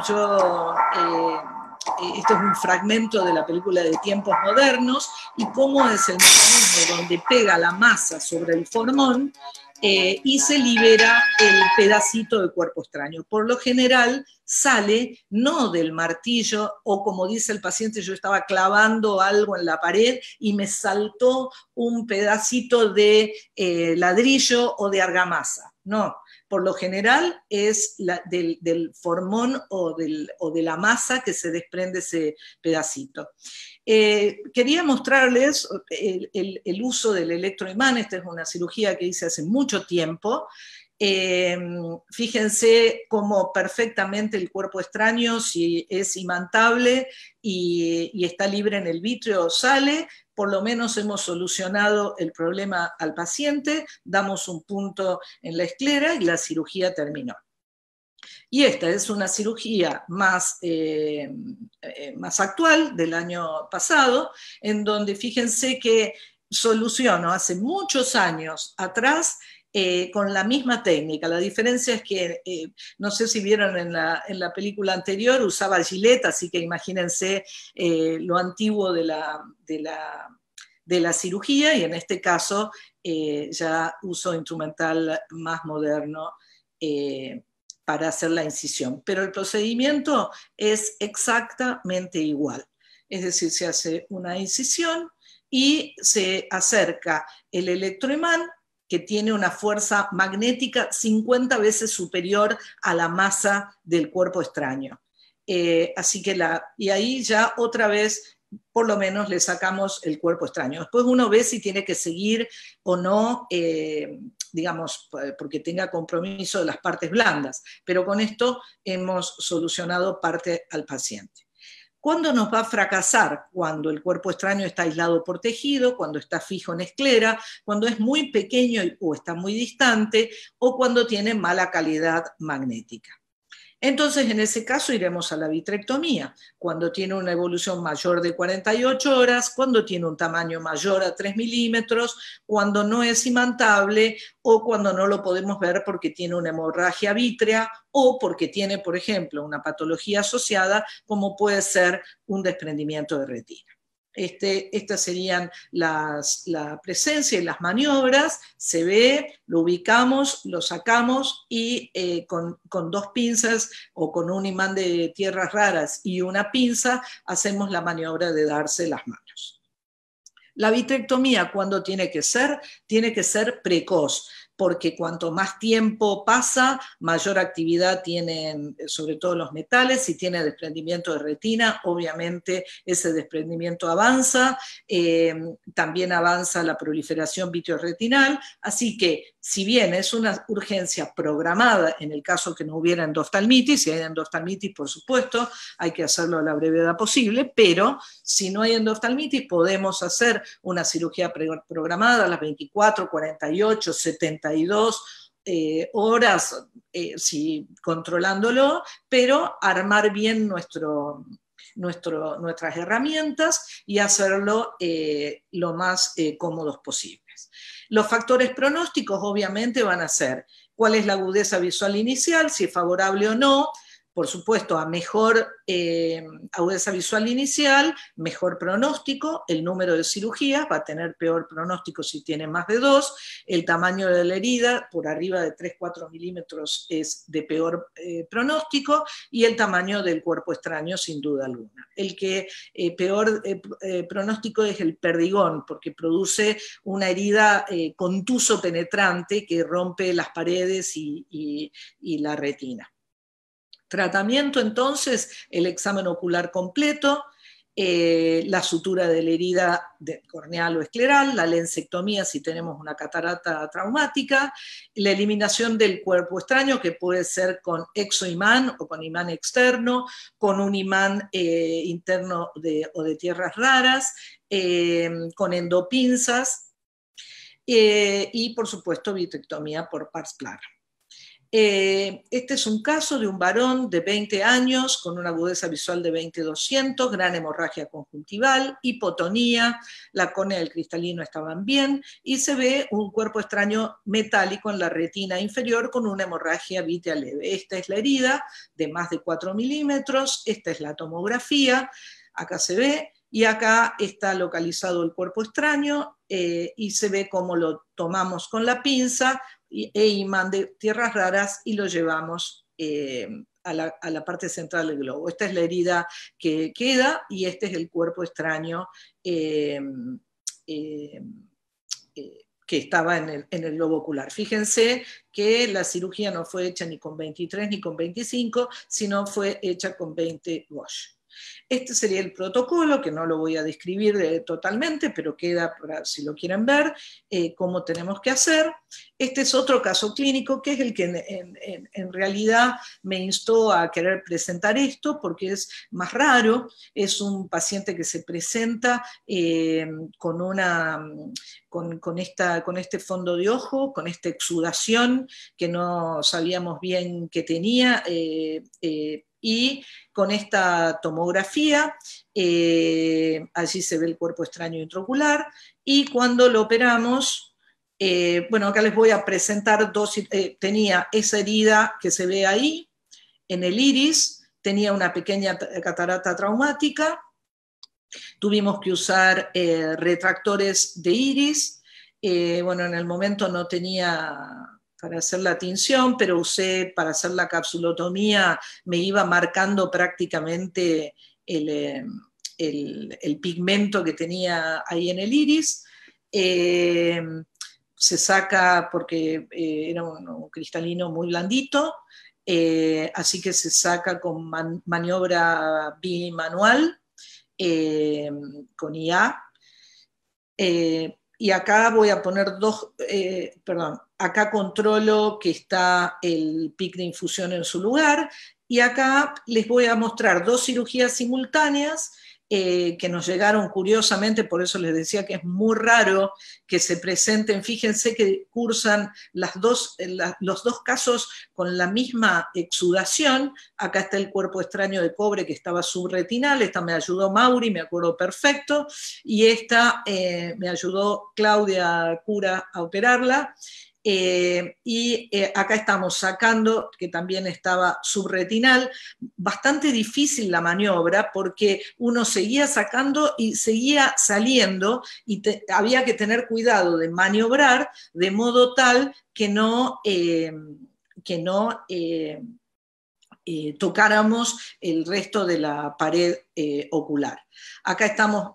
Esto es un fragmento de la película de Tiempos Modernos, y cómo es el mecanismo donde pega la masa sobre el formón y se libera el pedacito de cuerpo extraño. Por lo general sale no del martillo, o como dice el paciente, yo estaba clavando algo en la pared y me saltó un pedacito de ladrillo o de argamasa. No. Por lo general es del formón o de la masa que se desprende ese pedacito. Quería mostrarles el uso del electroimán. Esta es una cirugía que hice hace mucho tiempo. Fíjense cómo perfectamente el cuerpo extraño, si es imantable y está libre en el vítreo, sale. Por lo menos hemos solucionado el problema al paciente, damos un punto en la esclera y la cirugía terminó. Y esta es una cirugía más actual, del año pasado, en donde fíjense que soluciono hace muchos años atrás con la misma técnica. La diferencia es que, no sé si vieron en la película anterior, usaba Gillette, así que imagínense lo antiguo de la cirugía, y en este caso ya uso instrumental más moderno para hacer la incisión. Pero el procedimiento es exactamente igual. Es decir, se hace una incisión y se acerca el electroimán que tiene una fuerza magnética 50 veces superior a la masa del cuerpo extraño. Así que y ahí ya otra vez, por lo menos le sacamos el cuerpo extraño. Después uno ve si tiene que seguir o no, digamos, porque tenga compromiso de las partes blandas, pero con esto hemos solucionado parte al paciente. ¿Cuándo nos va a fracasar? Cuando el cuerpo extraño está aislado por tejido, cuando está fijo en esclera, cuando es muy pequeño o está muy distante, o cuando tiene mala calidad magnética. Entonces, en ese caso, iremos a la vitrectomía, cuando tiene una evolución mayor de 48 horas, cuando tiene un tamaño mayor a 3 milímetros, cuando no es imantable o cuando no lo podemos ver porque tiene una hemorragia vítrea o porque tiene, por ejemplo, una patología asociada, como puede ser un desprendimiento de retina. Estas serían la presencia y las maniobras. Se ve, lo ubicamos, lo sacamos y con dos pinzas o con un imán de tierras raras y una pinza hacemos la maniobra de darse las manos. La vitrectomía, ¿cuándo tiene que ser? Tiene que ser precoz, porque cuanto más tiempo pasa, mayor actividad tienen, sobre todo los metales. Si tiene desprendimiento de retina, obviamente ese desprendimiento avanza, también avanza la proliferación vitreoretinal, así que si bien es una urgencia programada en el caso que no hubiera endoftalmitis, si hay endoftalmitis, por supuesto, hay que hacerlo a la brevedad posible, pero si no hay endoftalmitis, podemos hacer una cirugía programada a las 24, 48, 72 horas, controlándolo, pero armar bien nuestras herramientas y hacerlo lo más cómodos posibles. Los factores pronósticos obviamente van a ser cuál es la agudeza visual inicial, si es favorable o no. Por supuesto, a mejor agudeza visual inicial, mejor pronóstico. El número de cirugías va a tener peor pronóstico si tiene más de 2. El tamaño de la herida, por arriba de 3-4 milímetros, es de peor pronóstico. Y el tamaño del cuerpo extraño, sin duda alguna. El que peor pronóstico es el perdigón, porque produce una herida contuso penetrante que rompe las paredes y la retina. Tratamiento, entonces, el examen ocular completo, la sutura de la herida corneal o escleral, la lensectomía si tenemos una catarata traumática, la eliminación del cuerpo extraño, que puede ser con exoimán o con imán externo, con un imán interno o de tierras raras, con endopinzas y, por supuesto, vitrectomía por pars plana. Este es un caso de un varón de 20 años con una agudeza visual de 20-200, gran hemorragia conjuntival, hipotonía, la córnea y el cristalino estaban bien, y se ve un cuerpo extraño metálico en la retina inferior con una hemorragia vítrea leve. Esta es la herida de más de 4 milímetros, esta es la tomografía, acá se ve, y acá está localizado el cuerpo extraño y se ve cómo lo tomamos con la pinza e imán de tierras raras y lo llevamos a la parte central del globo. Esta es la herida que queda y este es el cuerpo extraño que estaba en el globo ocular. Fíjense que la cirugía no fue hecha ni con 23 ni con 25, sino fue hecha con 20 Gauge. Este sería el protocolo, que no lo voy a describir totalmente, pero queda para si lo quieren ver, cómo tenemos que hacer. Este es otro caso clínico, que es el que en realidad me instó a querer presentar esto, porque es más raro. Es un paciente que se presenta con este fondo de ojo, con esta exudación que no sabíamos bien que tenía, y con esta tomografía, allí se ve el cuerpo extraño intraocular, y cuando lo operamos, bueno, acá les voy a presentar tenía esa herida que se ve ahí, en el iris, tenía una pequeña catarata traumática, tuvimos que usar retractores de iris, bueno, en el momento no tenía para hacer la tinción, pero usé para hacer la capsulotomía, me iba marcando prácticamente el pigmento que tenía ahí en el iris. se saca porque era un cristalino muy blandito, así que se saca con maniobra bimanual, con IA. Y acá voy a poner acá controlo que está el pic de infusión en su lugar, y acá les voy a mostrar 2 cirugías simultáneas que nos llegaron curiosamente, por eso les decía que es muy raro que se presenten. Fíjense que cursan los dos casos con la misma exudación. Acá está el cuerpo extraño de cobre que estaba subretinal, esta me ayudó Mauri, me acuerdo perfecto, y esta me ayudó Claudia Cura a operarla. Acá estamos sacando, que también estaba subretinal, bastante difícil la maniobra porque uno seguía sacando y seguía saliendo, y había que tener cuidado de maniobrar de modo tal que no tocáramos el resto de la pared ocular. Acá estamos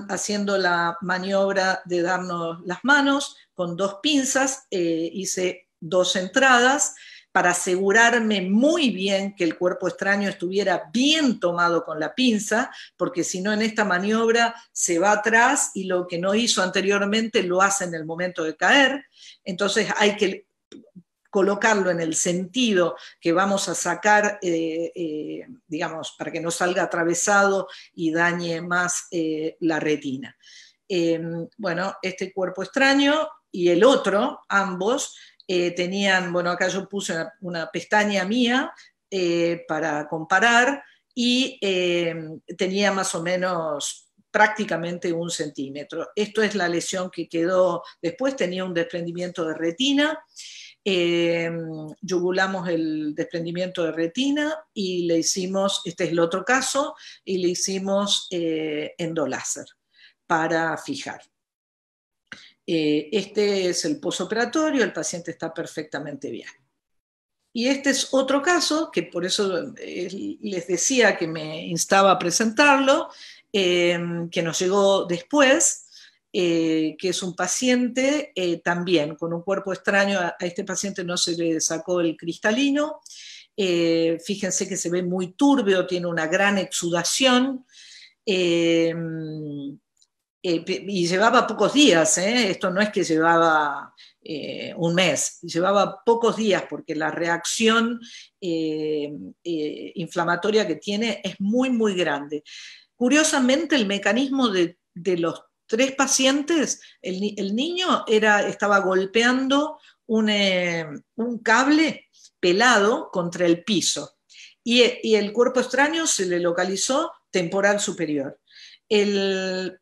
haciendo la maniobra de darnos las manos con 2 pinzas, hice 2 entradas para asegurarme muy bien que el cuerpo extraño estuviera bien tomado con la pinza, porque si no en esta maniobra se va atrás y lo que no hizo anteriormente lo hace en el momento de caer. Entonces hay que colocarlo en el sentido que vamos a sacar, digamos, para que no salga atravesado y dañe más la retina. Bueno, este cuerpo extraño y el otro, ambos, tenían, bueno, acá yo puse una pestaña mía para comparar, y tenía más o menos prácticamente 1 centímetro. Esto es la lesión que quedó después, tenía un desprendimiento de retina. Yugulamos el desprendimiento de retina y le hicimos, este es el otro caso, y le hicimos endoláser para fijar. Este es el posoperatorio, el paciente está perfectamente bien. Y este es otro caso, que por eso les decía que me instaba a presentarlo, que nos llegó después, que es un paciente también con un cuerpo extraño. A este paciente no se le sacó el cristalino, fíjense que se ve muy turbio, tiene una gran exudación, y llevaba pocos días, esto no es que llevaba un mes, llevaba pocos días, porque la reacción inflamatoria que tiene es muy, muy grande. Curiosamente, el mecanismo de los 3 pacientes, el niño estaba golpeando un cable pelado contra el piso, y el cuerpo extraño se le localizó temporal superior. El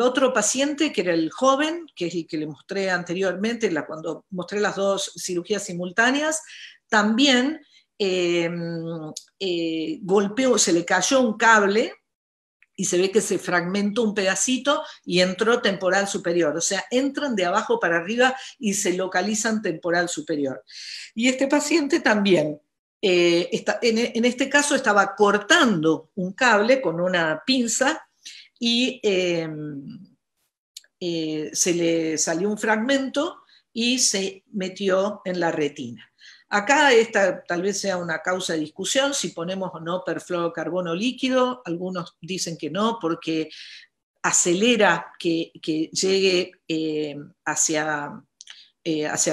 otro paciente, que era el joven, que es el que le mostré anteriormente, cuando mostré las 2 cirugías simultáneas, también golpeó, se le cayó un cable, y se ve que se fragmentó un pedacito y entró temporal superior. O sea, entran de abajo para arriba y se localizan temporal superior. Y este paciente también, en este caso estaba cortando un cable con una pinza, y se le salió un fragmento y se metió en la retina. Acá esta tal vez sea una causa de discusión, si ponemos o no perfluorocarbono líquido. Algunos dicen que no, porque acelera que llegue hacia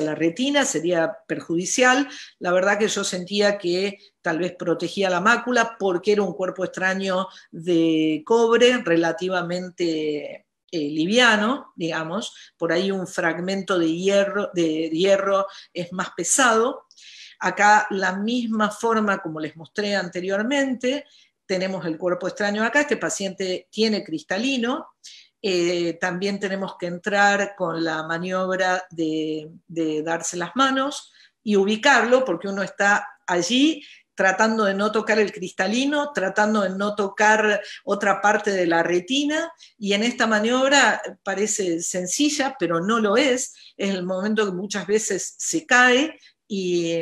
la retina, sería perjudicial. La verdad que yo sentía que tal vez protegía la mácula, porque era un cuerpo extraño de cobre relativamente liviano, digamos. Por ahí un fragmento de hierro es más pesado. Acá la misma forma como les mostré anteriormente, tenemos el cuerpo extraño acá, este paciente tiene cristalino. También tenemos que entrar con la maniobra de darse las manos y ubicarlo, porque uno está allí tratando de no tocar el cristalino, tratando de no tocar otra parte de la retina, y en esta maniobra parece sencilla, pero no lo es. Es el momento que muchas veces se cae, y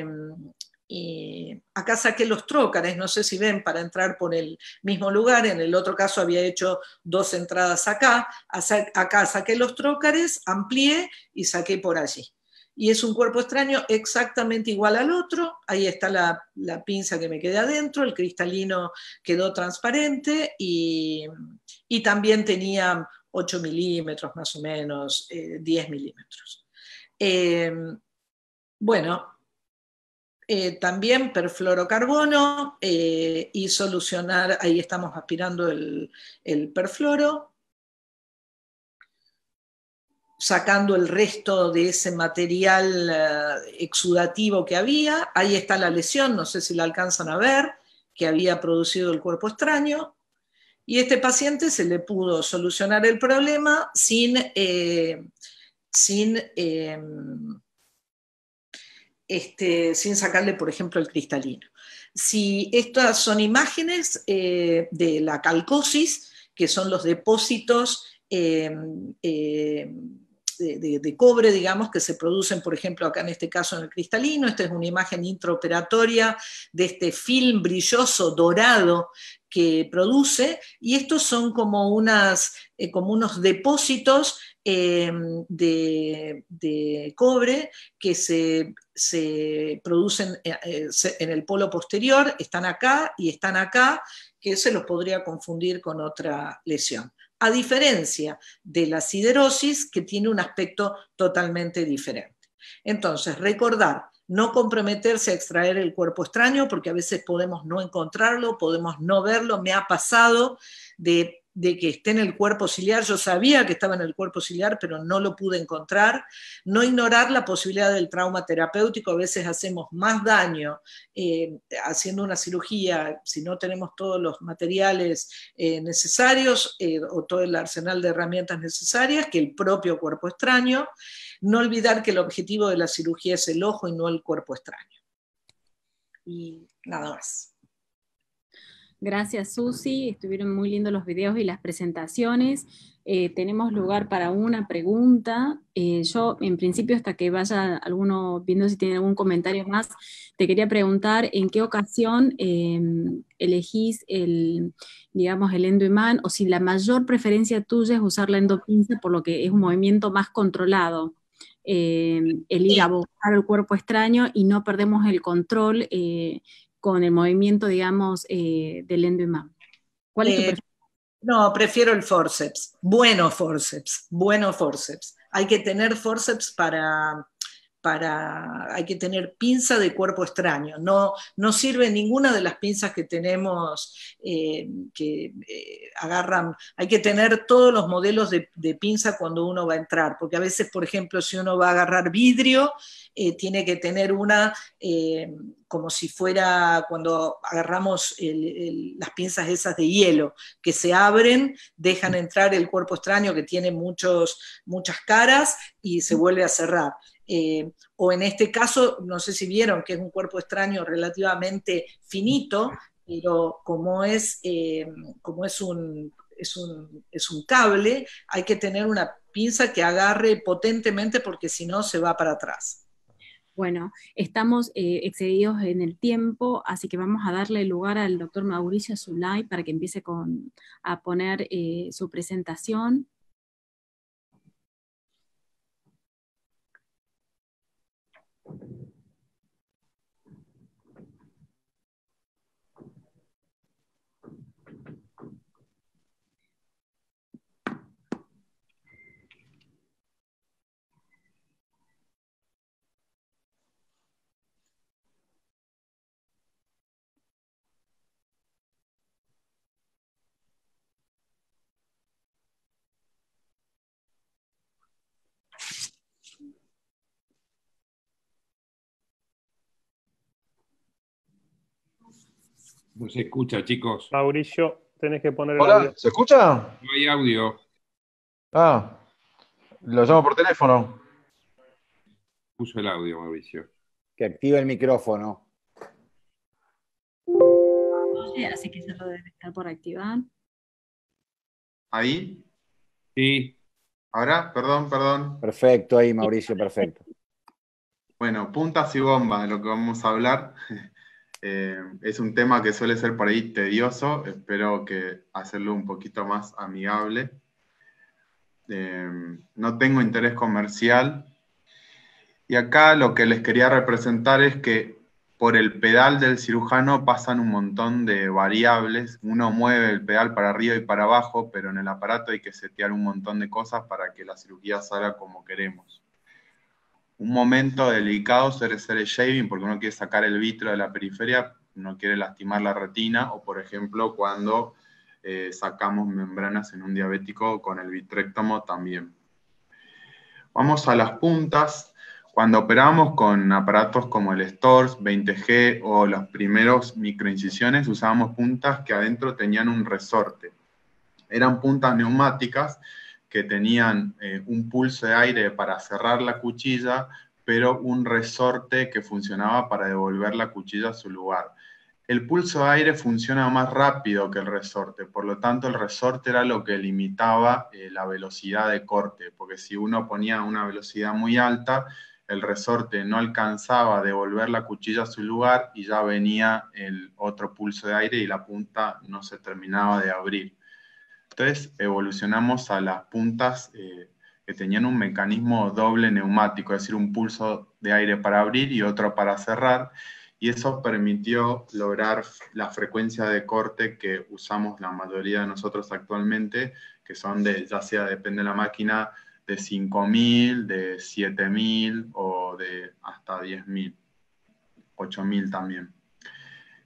Y acá saqué los trócares, no sé si ven, para entrar por el mismo lugar. En el otro caso había hecho 2 entradas acá. Acá saqué los trócares, amplié y saqué por allí. Y es un cuerpo extraño exactamente igual al otro. Ahí está la pinza que me quedé adentro, el cristalino quedó transparente y también tenía 8 milímetros más o menos, 10 milímetros. Bueno, también perfluorocarbono y solucionar, ahí estamos aspirando el perfluoro, sacando el resto de ese material exudativo que había. Ahí está la lesión, no sé si la alcanzan a ver, que había producido el cuerpo extraño. Y a este paciente se le pudo solucionar el problema sin sacarle, por ejemplo, el cristalino. Si estas son imágenes de la calcosis, que son los depósitos de cobre, digamos, que se producen, por ejemplo, acá en este caso en el cristalino. Esta es una imagen intraoperatoria de este film brilloso dorado que produce, y estos son como unos depósitos de cobre que se producen en el polo posterior, están acá y están acá, que se los podría confundir con otra lesión. A diferencia de la siderosis, que tiene un aspecto totalmente diferente. Entonces, recordar, no comprometerse a extraer el cuerpo extraño, porque a veces podemos no encontrarlo, podemos no verlo. Me ha pasado de que esté en el cuerpo ciliar. Yo sabía que estaba en el cuerpo ciliar, pero no lo pude encontrar. No ignorar la posibilidad del trauma terapéutico. A veces hacemos más daño haciendo una cirugía si no tenemos todos los materiales necesarios o todo el arsenal de herramientas necesarias que el propio cuerpo extraño. No olvidar que el objetivo de la cirugía es el ojo y no el cuerpo extraño. Y nada más. Gracias, Susi. Estuvieron muy lindos los videos y las presentaciones. Tenemos lugar para una pregunta. Yo, en principio, hasta que vaya alguno viendo si tiene algún comentario más, te quería preguntar en qué ocasión elegís digamos, el endoimán, o si la mayor preferencia tuya es usar la endopinza por lo que es un movimiento más controlado. El ir a buscar el cuerpo extraño y no perdemos el control con el movimiento, digamos, del endoimán. ¿Cuál es tu preferencia? No, prefiero el forceps. Bueno forceps. Hay que tener forceps hay que tener pinza de cuerpo extraño. No sirve ninguna de las pinzas que tenemos que agarran. Hay que tener todos los modelos de pinza cuando uno va a entrar, porque a veces, por ejemplo, si uno va a agarrar vidrio, tiene que tener una como si fuera cuando agarramos las pinzas esas de hielo, que se abren, dejan entrar el cuerpo extraño que tiene muchas caras y se vuelve a cerrar. O en este caso, no sé si vieron que es un cuerpo extraño relativamente finito, pero como es un cable, hay que tener una pinza que agarre potentemente porque si no se va para atrás. Bueno, estamos excedidos en el tiempo, así que vamos a darle lugar al doctor Mauricio Azulay para que empiece a poner su presentación. No se escucha, chicos. Mauricio, tenés que poner el Hola, audio. ¿se escucha? No hay audio. Ah, lo llamo por teléfono. Puso el audio, Mauricio. Que active el micrófono. Así que se lo debe estar por activar. ¿Ahí? Sí. ¿Ahora? Perdón. Perfecto, ahí Mauricio, perfecto. Bueno, puntas y bombas de lo que vamos a hablar. Es un tema que suele ser por ahí tedioso, espero que hacerlo un poquito más amigable. No tengo interés comercial. Y acá lo que les quería representar es que por el pedal del cirujano pasan un montón de variables. Uno mueve el pedal para arriba y para abajo, pero en el aparato hay que setear un montón de cosas para que la cirugía salga como queremos. Un momento delicado suele ser el shaving, porque uno quiere sacar el vitro de la periferia, no quiere lastimar la retina, o por ejemplo cuando sacamos membranas en un diabético con el vitrectomo también. Vamos a las puntas. Cuando operamos con aparatos como el STORZ 20G o las primeros microincisiones, usábamos puntas que adentro tenían un resorte. Eran puntas neumáticas que tenían un pulso de aire para cerrar la cuchilla, pero un resorte que funcionaba para devolver la cuchilla a su lugar. El pulso de aire funciona más rápido que el resorte, por lo tanto el resorte era lo que limitaba la velocidad de corte, porque si uno ponía una velocidad muy alta, el resorte no alcanzaba a devolver la cuchilla a su lugar y ya venía el otro pulso de aire y la punta no se terminaba de abrir. Entonces evolucionamos a las puntas que tenían un mecanismo doble neumático, es decir, un pulso de aire para abrir y otro para cerrar, y eso permitió lograr la frecuencia de corte que usamos la mayoría de nosotros actualmente, que son ya sea, depende de la máquina, de 5.000, de 7.000 o de hasta 10.000, 8.000 también.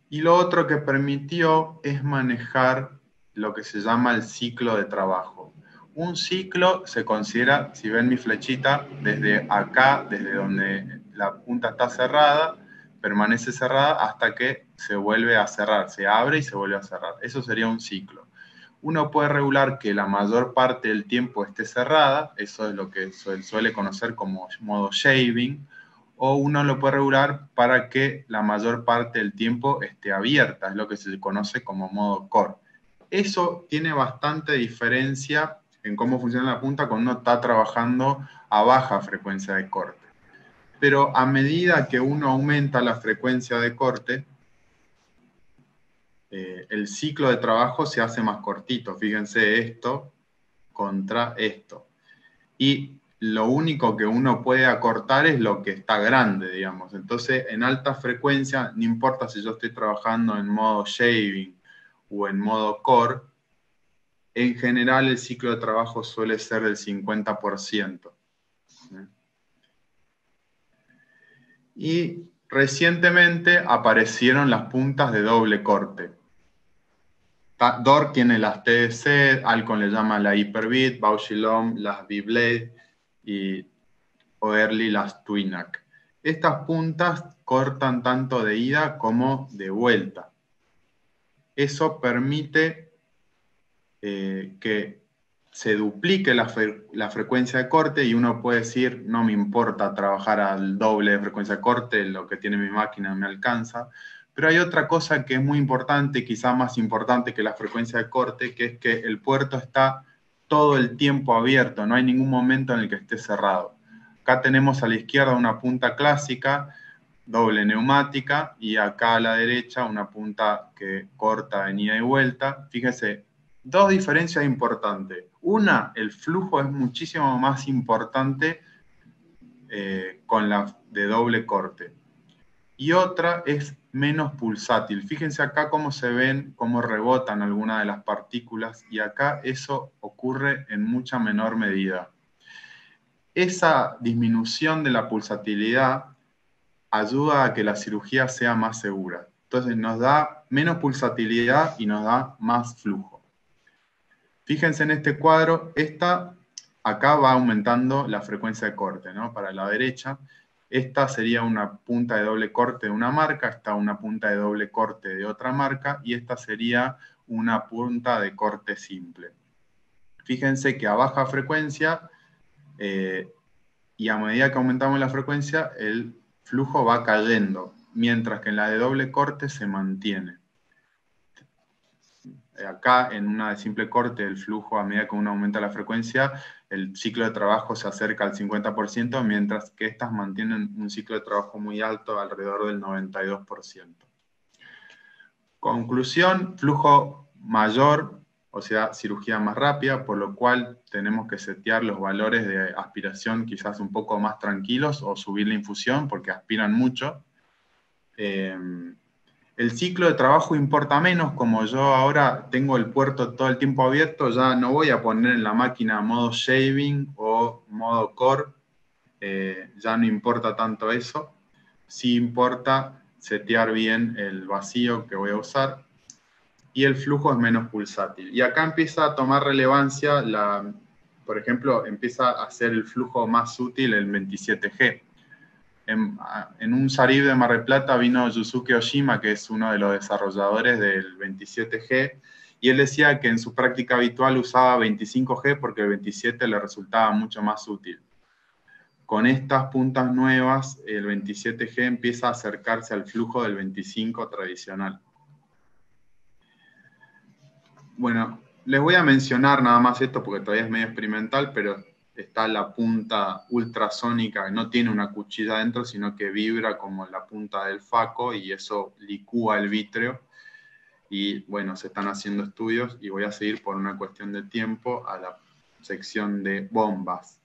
Y lo otro que permitió es manejar lo que se llama el ciclo de trabajo. Un ciclo se considera, si ven mi flechita, desde acá, desde donde la punta está cerrada, permanece cerrada hasta que se vuelve a cerrar, se abre y se vuelve a cerrar. Eso sería un ciclo. Uno puede regular que la mayor parte del tiempo esté cerrada, eso es lo que se suele conocer como modo shaving, o uno lo puede regular para que la mayor parte del tiempo esté abierta, es lo que se conoce como modo core. Eso tiene bastante diferencia en cómo funciona la punta cuando uno está trabajando a baja frecuencia de corte. Pero a medida que uno aumenta la frecuencia de corte, el ciclo de trabajo se hace más cortito. Fíjense esto contra esto. Y lo único que uno puede acortar es lo que está grande, digamos. Entonces, en alta frecuencia, no importa si yo estoy trabajando en modo shaving o en modo core, en general el ciclo de trabajo suele ser del 50%. Y recientemente aparecieron las puntas de doble corte. DORC tiene las TDC, Alcon le llama la Hyperbit, Bausch + Lomb las V-Blade y Oerly las Twinac. Estas puntas cortan tanto de ida como de vuelta. Eso permite que se duplique la frecuencia de corte y uno puede decir, no me importa trabajar al doble de frecuencia de corte, lo que tiene mi máquina me alcanza. Pero hay otra cosa que es muy importante, quizá más importante que la frecuencia de corte, que es que el puerto está todo el tiempo abierto, no hay ningún momento en el que esté cerrado. Acá tenemos a la izquierda una punta clásica, doble neumática, y acá a la derecha una punta que corta en ida y vuelta. Fíjese, dos diferencias importantes. Una, el flujo es muchísimo más importante con la de doble corte. Y otra es menos pulsátil. Fíjense acá cómo se ven, cómo rebotan algunas de las partículas, y acá eso ocurre en mucha menor medida. Esa disminución de la pulsatilidad ayuda a que la cirugía sea más segura. Entonces nos da menos pulsatilidad y nos da más flujo. Fíjense en este cuadro, acá va aumentando la frecuencia de corte, ¿no? Para la derecha. Esta sería una punta de doble corte de una marca, esta una punta de doble corte de otra marca, y esta sería una punta de corte simple. Fíjense que a baja frecuencia, y a medida que aumentamos la frecuencia, el flujo va cayendo, mientras que en la de doble corte se mantiene. acá en una de simple corte el flujo, a medida que uno aumenta la frecuencia, el ciclo de trabajo se acerca al 50%, mientras que estas mantienen un ciclo de trabajo muy alto, alrededor del 92%. Conclusión, flujo mayor, o sea, cirugía más rápida, por lo cual tenemos que setear los valores de aspiración quizás un poco más tranquilos o subir la infusión porque aspiran mucho. El ciclo de trabajo importa menos, como yo ahora tengo el puerto todo el tiempo abierto, ya no voy a poner en la máquina modo shaving o modo core, ya no importa tanto eso. Sí importa setear bien el vacío que voy a usar y el flujo es menos pulsátil. Y acá empieza a tomar relevancia, por ejemplo, empieza a ser el flujo más útil el 27G. En un Sarib de Mar del Plata vino Yusuke Oshima, que es uno de los desarrolladores del 27G, y él decía que en su práctica habitual usaba 25G porque el 27 le resultaba mucho más útil. Con estas puntas nuevas, el 27G empieza a acercarse al flujo del 25 tradicional. Bueno, les voy a mencionar nada más esto porque todavía es medio experimental, pero está la punta ultrasónica, que no tiene una cuchilla adentro, sino que vibra como la punta del faco y eso licúa el vítreo. Y bueno, se están haciendo estudios y voy a seguir por una cuestión de tiempo a la sección de bombas.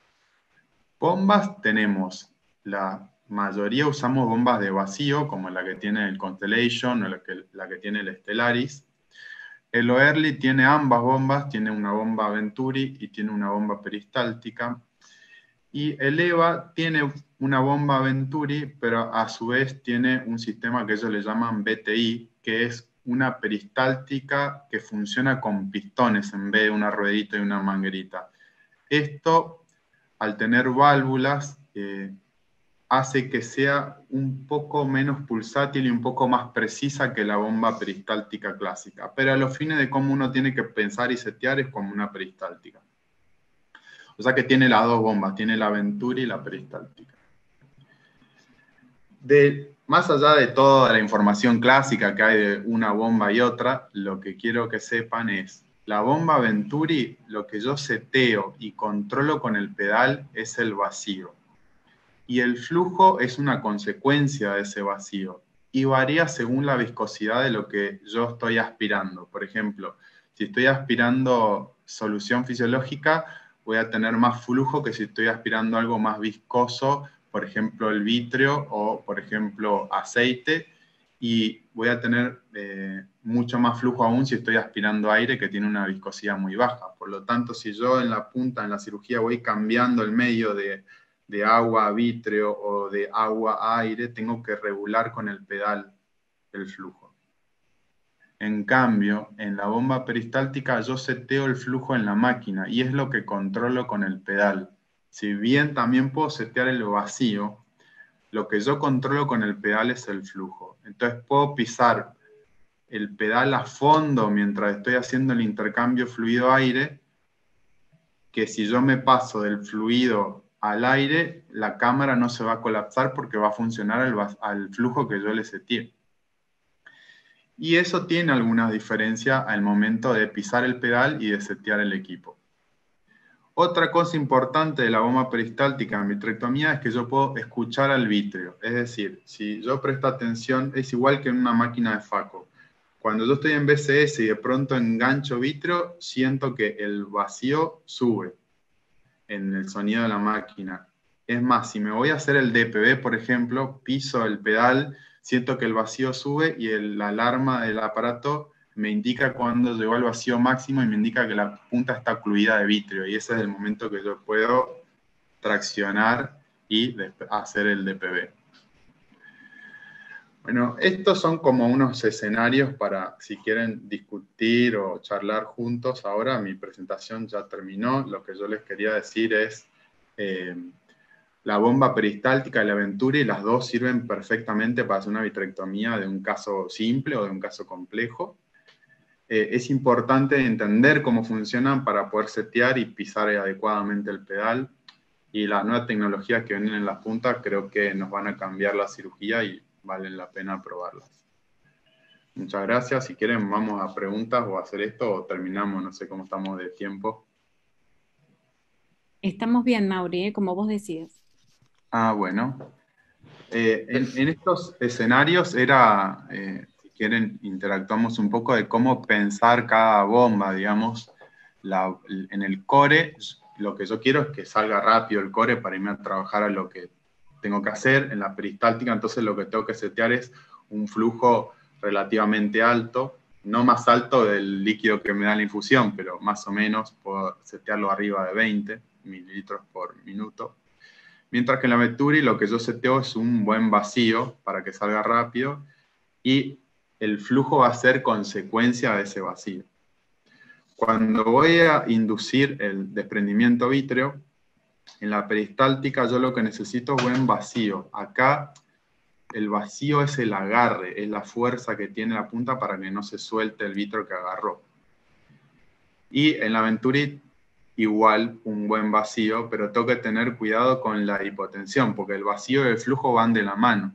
Bombas tenemos, la mayoría usamos bombas de vacío, como la que tiene el Constellation o la que tiene el Stellaris. El O'Early tiene ambas bombas, tiene una bomba Venturi y tiene una bomba peristáltica. Y el EVA tiene una bomba Venturi, pero a su vez tiene un sistema que ellos le llaman BTI, que es una peristáltica que funciona con pistones en vez de una ruedita y una manguerita. Esto, al tener válvulas, hace que sea un poco menos pulsátil y un poco más precisa que la bomba peristáltica clásica. Pero a los fines de cómo uno tiene que pensar y setear es como una peristáltica. O sea que tiene las dos bombas, tiene la Venturi y la peristáltica. Más allá de toda la información clásica que hay de una bomba y otra, lo que quiero que sepan es, la bomba Venturi, lo que yo seteo y controlo con el pedal es el vacío. Y el flujo es una consecuencia de ese vacío y varía según la viscosidad de lo que yo estoy aspirando. Por ejemplo, si estoy aspirando solución fisiológica, voy a tener más flujo que si estoy aspirando algo más viscoso, por ejemplo el vítreo o por ejemplo aceite, y voy a tener mucho más flujo aún si estoy aspirando aire que tiene una viscosidad muy baja. Por lo tanto, si yo en la punta, en la cirugía, voy cambiando el medio de agua a vítreo o de agua a aire, tengo que regular con el pedal el flujo. En cambio, en la bomba peristáltica yo seteo el flujo en la máquina y es lo que controlo con el pedal. Si bien también puedo setear el vacío, lo que yo controlo con el pedal es el flujo. Entonces puedo pisar el pedal a fondo mientras estoy haciendo el intercambio fluido-aire, que si yo me paso del fluido al aire, la cámara no se va a colapsar porque va a funcionar al flujo que yo le seteé. Y eso tiene alguna diferencia al momento de pisar el pedal y de setear el equipo. Otra cosa importante de la bomba peristáltica en vitrectomía es que yo puedo escuchar al vítreo. Es decir, si yo presto atención, es igual que en una máquina de faco. Cuando yo estoy en BCS y de pronto engancho vítreo, siento que el vacío sube en el sonido de la máquina. Es más, si me voy a hacer el DPB, por ejemplo, piso el pedal, siento que el vacío sube y la alarma del aparato me indica cuando llegó al vacío máximo y me indica que la punta está ocluida de vitrio. Y ese es el momento que yo puedo traccionar y hacer el DPB. Bueno, estos son como unos escenarios para si quieren discutir o charlar juntos. Ahora mi presentación ya terminó. Lo que yo les quería decir es la bomba peristáltica y la Venturi, las dos sirven perfectamente para hacer una vitrectomía de un caso simple o de un caso complejo. Es importante entender cómo funcionan para poder setear y pisar adecuadamente el pedal. Y las nuevas tecnologías que vienen en las puntas creo que nos van a cambiar la cirugía y valen la pena probarlas. Muchas gracias. Si quieren, vamos a preguntas o a hacer esto o terminamos, no sé cómo estamos de tiempo. Estamos bien, Mauri, como vos decías. Bueno. En estos escenarios era, si quieren, interactuamos un poco de cómo pensar cada bomba, digamos, en el core. Lo que yo quiero es que salga rápido el core para irme a trabajar a lo que tengo que hacer. En la peristáltica, entonces lo que tengo que setear es un flujo relativamente alto, no más alto del líquido que me da la infusión, pero más o menos puedo setearlo arriba de 20 mililitros por minuto. Mientras que en la Venturi lo que yo seteo es un buen vacío para que salga rápido y el flujo va a ser consecuencia de ese vacío. Cuando voy a inducir el desprendimiento vítreo, en la peristáltica yo lo que necesito es buen vacío. Acá el vacío es el agarre, es la fuerza que tiene la punta para que no se suelte el vítreo que agarró. Y en la Venturi igual un buen vacío, pero tengo que tener cuidado con la hipotensión, porque el vacío y el flujo van de la mano.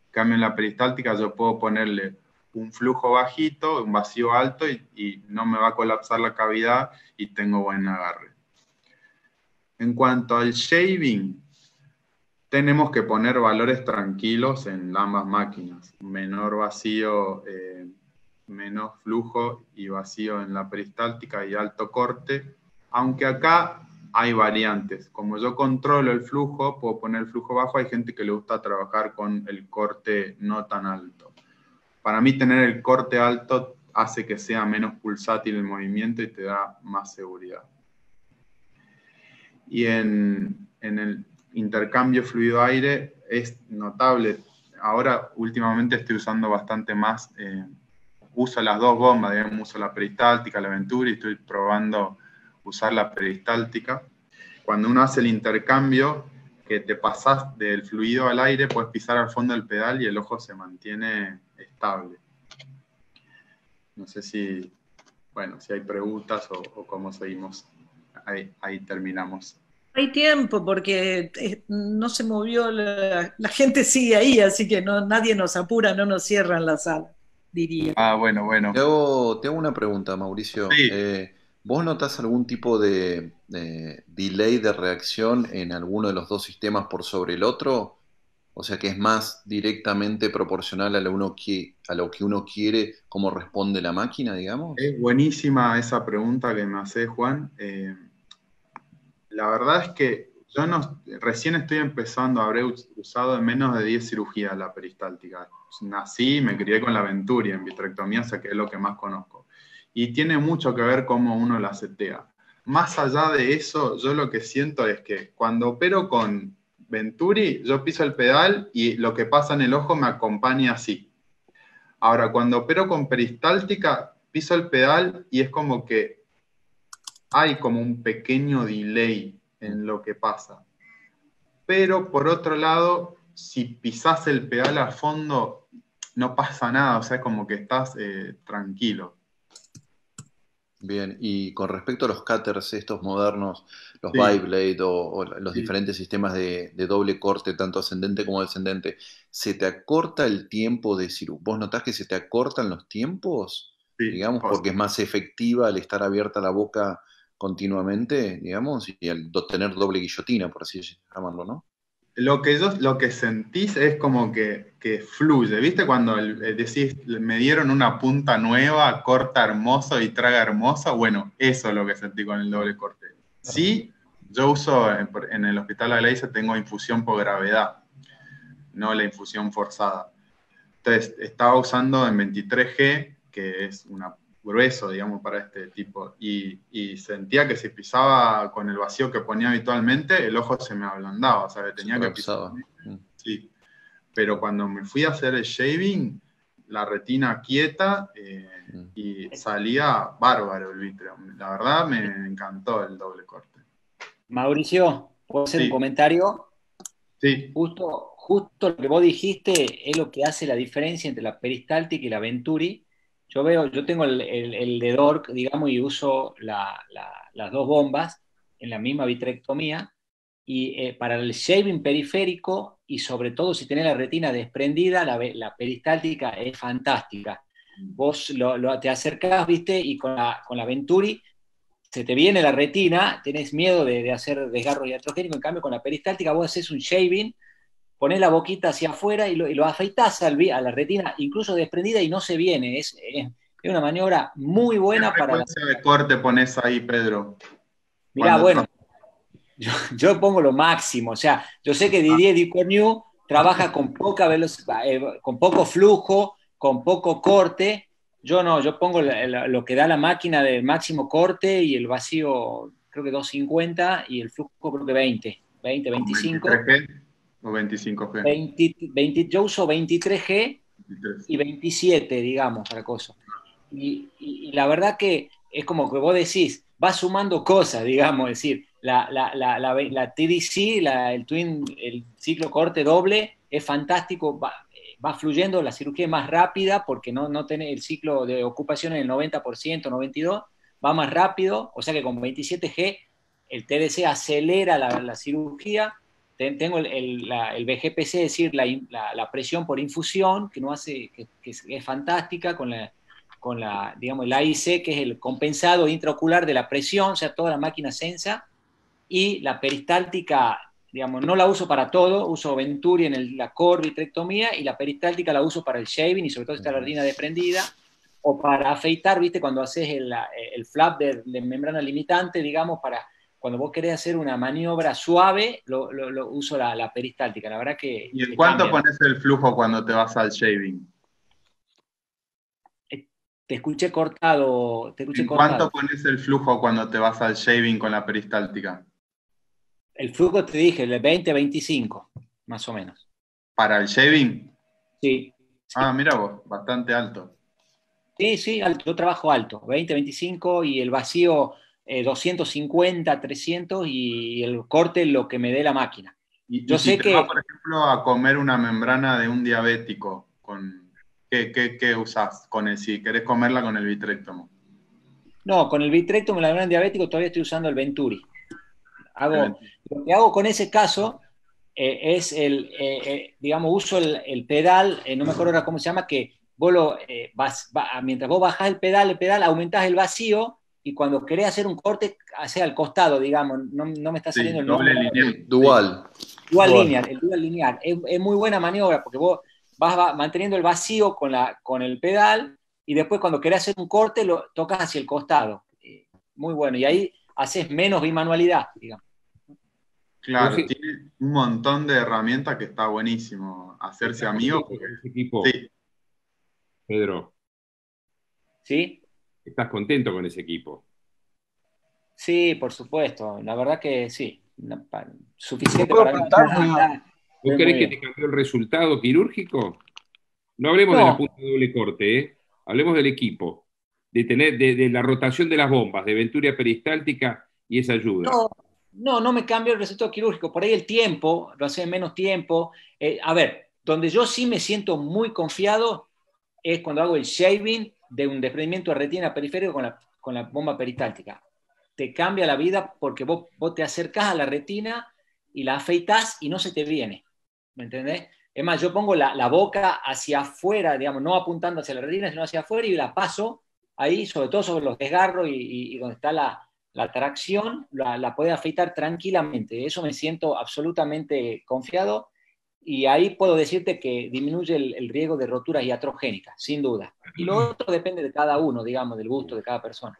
En cambio, en la peristáltica yo puedo ponerle un flujo bajito, un vacío alto, y no me va a colapsar la cavidad y tengo buen agarre. En cuanto al shaving, tenemos que poner valores tranquilos en ambas máquinas. Menor vacío, menos flujo y vacío en la peristáltica y alto corte. Aunque acá hay variantes. Como yo controlo el flujo, puedo poner el flujo bajo. Hay gente que le gusta trabajar con el corte no tan alto. Para mí tener el corte alto hace que sea menos pulsátil el movimiento y te da más seguridad. Y en el intercambio fluido-aire es notable. Ahora últimamente estoy usando bastante más. Uso las dos bombas, digamos, uso la peristáltica, la Venturi, y estoy probando usar la peristáltica. Cuando uno hace el intercambio, que te pasás del fluido al aire, puedes pisar al fondo del pedal y el ojo se mantiene estable. No sé si hay preguntas o cómo seguimos. Ahí terminamos. Hay tiempo porque no se movió, la gente sigue ahí, así que nadie nos apura, no nos cierran la sala, diría. Bueno. Te hago una pregunta, Mauricio. Sí. ¿Vos notás algún tipo de delay de reacción en alguno de los dos sistemas por sobre el otro? O sea, que es más directamente proporcional a lo que uno quiere, cómo responde la máquina, digamos. Es buenísima esa pregunta que me hace Juan. La verdad es que yo recién estoy empezando, habré usado en menos de 10 cirugías la peristáltica. Nací y me crié con la Venturi en vitrectomía, o sea que es lo que más conozco. Y tiene mucho que ver cómo uno la setea. Más allá de eso, yo lo que siento es que cuando opero con Venturi, yo piso el pedal y lo que pasa en el ojo me acompaña así. Ahora, cuando opero con peristáltica, piso el pedal y es como que hay como un pequeño delay en lo que pasa. Pero por otro lado, si pisás el pedal a fondo, no pasa nada, o sea, es como que estás tranquilo. Bien, y con respecto a los cutters estos modernos, los Sí. Beyblade o los Sí. diferentes sistemas de doble corte, tanto ascendente como descendente, ¿se te acorta el tiempo de cirugía? ¿Vos notás que se te acortan los tiempos? Sí, Digamos, porque es más efectiva al estar abierta la boca continuamente, digamos, y al tener doble guillotina, por así llamarlo, ¿no? Lo que sentís es como que fluye, ¿viste? Cuando decís, me dieron una punta nueva, corta hermoso y traga hermoso, bueno, eso es lo que sentí con el doble corte. Sí, yo uso, en el Hospital Aleice tengo infusión por gravedad, no la infusión forzada. Entonces, estaba usando en 23G, que es una grueso, digamos, para este tipo, y sentía que si pisaba con el vacío que ponía habitualmente, el ojo se me ablandaba, o sea, que tenía que pisar. Sí. Pero cuando me fui a hacer el shaving, la retina quieta y salía bárbaro el vítreo. La verdad me encantó el doble corte. Mauricio, ¿puedo hacer un comentario? Sí. Justo lo que vos dijiste es lo que hace la diferencia entre la peristáltica y la Venturi. Yo tengo el de DORC, digamos, y uso las dos bombas en la misma vitrectomía, y para el shaving periférico, y sobre todo si tenés la retina desprendida, la peristáltica es fantástica. vos te acercás, ¿viste? Y con la Venturi se te viene la retina, tenés miedo de hacer desgarro iatrogénico, en cambio con la peristáltica vos haces un shaving, ponés la boquita hacia afuera y lo afeitás a la retina, incluso desprendida y no se viene. Es una maniobra muy buena ¿Qué para... frecuencia de corte pones ahí, Pedro? Mirá, bueno, yo pongo lo máximo, o sea, yo sé que Didier Ducornu trabaja con poca velocidad, con poco flujo, con poco corte. Yo no, yo pongo lo que da la máquina de máximo corte y el vacío creo que 250 y el flujo creo que 20, 25. ¿23G o 25G? Yo uso 23G 23. y 27, digamos, para cosa. Y la verdad que es como que vos decís, va sumando cosas, digamos, es decir, la TDC, el ciclo corte doble, es fantástico, va fluyendo, la cirugía es más rápida porque no tiene el ciclo de ocupación en el 90%, 92%, va más rápido, o sea que con 27G el TDC acelera la cirugía. Tengo el VGPC, es decir, la presión por infusión, que, no hace, que es fantástica, con digamos, el AIC, que es el compensado intraocular de la presión, o sea, toda la máquina Sensa, y la peristáltica, digamos, no la uso para todo, uso Venturi en la corvitrectomía, y la peristáltica la uso para el shaving, y sobre todo esta retina desprendida, o para afeitar, ¿viste? Cuando haces el flap de membrana limitante, digamos, cuando vos querés hacer una maniobra suave, lo uso la peristáltica. La verdad que... ¿Y en cuánto pones el flujo cuando te vas al shaving? Te escuché cortado. ¿Cuánto pones el flujo cuando te vas al shaving con la peristáltica? El flujo te dije, el 20-25, más o menos. ¿Para el shaving? Sí. Ah, mira vos, bastante alto. Sí, alto. Yo trabajo alto, 20-25 y el vacío 250, 300 y el corte lo que me dé la máquina. Yo sé que... vas, por ejemplo, a comer una membrana de un diabético, ¿qué usás si querés comerla con el vitrectomo? No, con el vitrectomo, la membrana diabético, todavía estoy usando el Venturi. Lo que hago con ese caso es digamos, uso el pedal, no me acuerdo ahora cómo se llama, que vos mientras vos bajás el pedal, aumentás el vacío y cuando querés hacer un corte, hacia al costado, digamos, no me está saliendo el nombre. Dual linear, el dual linear. Es muy buena maniobra porque vos vas manteniendo el vacío con el pedal y después cuando querés hacer un corte lo tocas hacia el costado. Muy bueno, y ahí haces menos bimanualidad, digamos. Claro, tiene un montón de herramientas que está buenísimo hacerse amigo. Sí. Pedro. ¿Sí? ¿Estás contento con ese equipo? Sí, por supuesto. La verdad que sí. Suficiente ¿Puedo para preguntar? ¿Vos querés que te cambió el resultado quirúrgico? No hablemos de la punta de doble corte, hablemos del equipo, de la rotación de las bombas, de Venturi peristáltica y esa ayuda. No me cambia el resultado quirúrgico. Por ahí el tiempo, lo hace en menos tiempo. A ver, donde yo sí me siento muy confiado es cuando hago el shaving de un desprendimiento de retina periférico con la bomba peristáltica. Te cambia la vida porque vos te acercás a la retina y la afeitás y no se te viene. ¿Me entendés? Es más, yo pongo la boca hacia afuera, digamos, no apuntando hacia la retina, sino hacia afuera y la paso ahí, sobre todo sobre los desgarros y donde está la tracción, la puede afeitar tranquilamente. Eso me siento absolutamente confiado y ahí puedo decirte que disminuye el riesgo de roturas iatrogénicas, sin duda. Y lo otro depende de cada uno, digamos, del gusto de cada persona.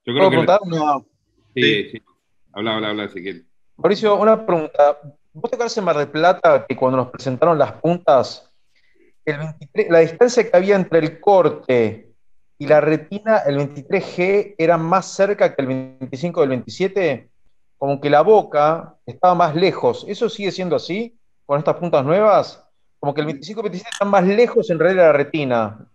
Yo creo que... Sí. Habla, si quieres. Mauricio, una pregunta. ¿Vos te acuerdas en Mar del Plata que cuando nos presentaron las puntas, la distancia que había entre el corte y la retina, el 23G, era más cerca que el 25 del 27? Como que la boca estaba más lejos. ¿Eso sigue siendo así con estas puntas nuevas? Como que el 25 y el 27 están más lejos en realidad de la retina.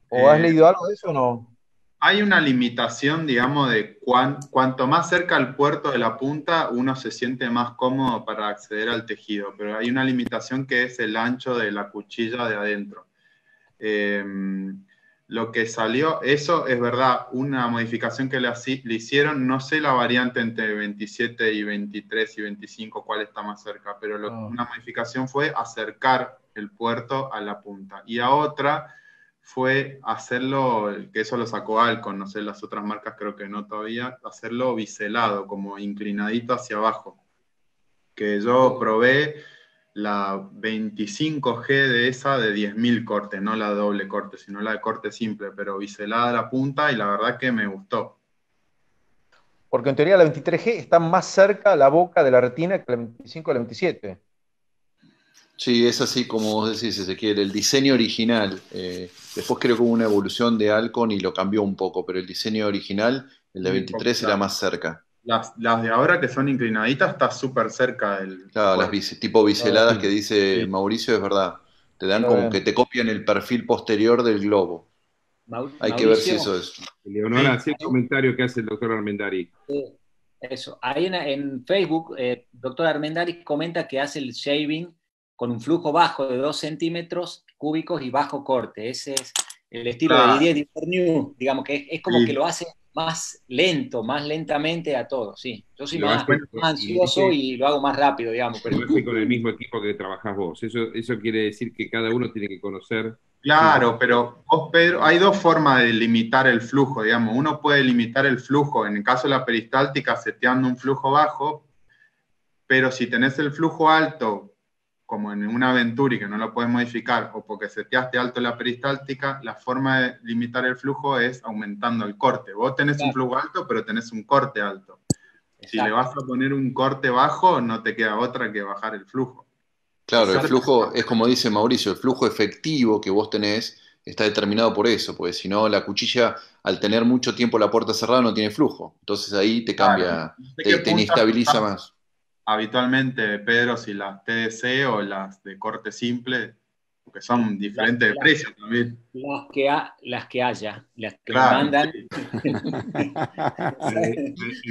¿O has leído algo de eso o no? Hay una limitación, digamos, de cuanto más cerca al puerto de la punta, uno se siente más cómodo para acceder al tejido, pero hay una limitación que es el ancho de la cuchilla de adentro. Lo que salió, eso es verdad, una modificación que le hicieron, no sé la variante entre 27 y 23 y 25, cuál está más cerca, pero una modificación fue acercar el puerto a la punta. Y a otra fue hacerlo, que eso lo sacó Alcon, no sé, las otras marcas creo que no todavía, hacerlo biselado, como inclinadito hacia abajo. Que yo probé la 25G de esa de 10.000 cortes, no la doble corte, sino la de corte simple, pero biselada a la punta, y la verdad que me gustó. Porque en teoría la 23G está más cerca a la boca de la retina que la 25 o la 27. Sí, es así como vos decís, Ezequiel, el diseño original. Después creo que hubo una evolución de Alcon y lo cambió un poco, pero el diseño original, el de 23, era más cerca. Las de ahora que son inclinaditas está súper cerca del... Claro, las tipo biseladas que dice Sí. Mauricio, es verdad. Te dan como que te copian el perfil posterior del globo. Hay que ver si eso es. Leonora, hace el comentario que hace el doctor Armendariz. Eso. Ahí en Facebook, doctor Armendariz comenta que hace el shaving con un flujo bajo de 2 centímetros cúbicos y bajo corte. Ese es el estilo de Didier Duverneau, digamos que es como que lo hace más lento, más lentamente a todo, sí. Yo soy más ansioso y lo hago más rápido, digamos. Pero lo hace con el mismo equipo que trabajás vos. Eso quiere decir que cada uno tiene que conocer. Claro, pero vos, Pedro, hay dos formas de limitar el flujo, digamos. Uno puede limitar el flujo, en el caso de la peristáltica, seteando un flujo bajo, pero si tenés el flujo alto, como en una Venturi que no lo puedes modificar, o porque seteaste alto la peristáltica, la forma de limitar el flujo es aumentando el corte. Vos tenés un flujo alto, pero tenés un corte alto. Exacto. Si le vas a poner un corte bajo, no te queda otra que bajar el flujo. Claro, el flujo es como dice Mauricio, el flujo efectivo que vos tenés está determinado por eso, porque si no la cuchilla, al tener mucho tiempo la puerta cerrada, no tiene flujo. Entonces ahí te cambia, te inestabiliza más. Habitualmente, Pedro, si las TDC o las de corte simple, porque son diferentes de precio también. Las que haya, las que claro, mandan. Sí.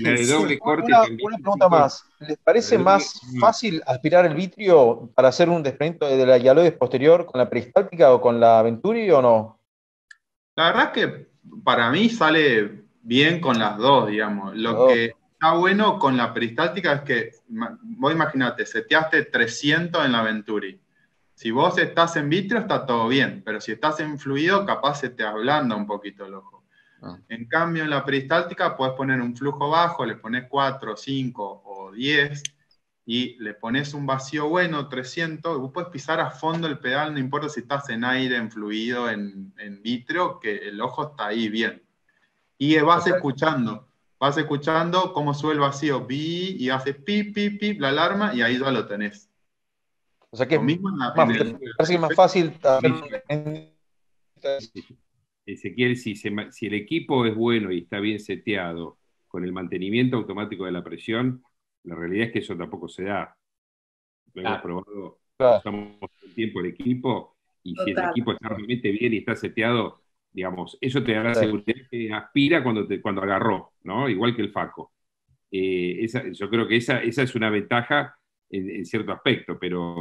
La de doble corte. Una pregunta más. ¿Les parece más fácil aspirar el vitrio para hacer un desprendimiento de la hialoides posterior con la peristáltica o con la Venturi o no? La verdad es que para mí sale bien con las dos, digamos. Lo que está bueno con la peristáltica es que, vos imaginate, seteaste 300 en la Venturi. Si vos estás en vitrio está todo bien, pero si estás en fluido capaz se te ablanda un poquito el ojo. En cambio en la peristáltica puedes poner un flujo bajo, le pones 4, 5 o 10 y le pones un vacío bueno, 300, y vos puedes pisar a fondo el pedal, no importa si estás en aire, en fluido, en vitrio, que el ojo está ahí bien. Y vas escuchando cómo sube el vacío, y hace pip, pip, pip, la alarma, y ahí ya lo tenés. O sea que parece que es más fácil. Ezequiel, si el equipo es bueno y está bien seteado con el mantenimiento automático de la presión, la realidad es que eso tampoco se da. Lo hemos probado, estamos todo el tiempo el equipo, y si el equipo está realmente bien y está seteado, digamos, eso te da la seguridad que aspira cuando agarró, ¿no? Igual que el Faco. Yo creo que esa es una ventaja en cierto aspecto, pero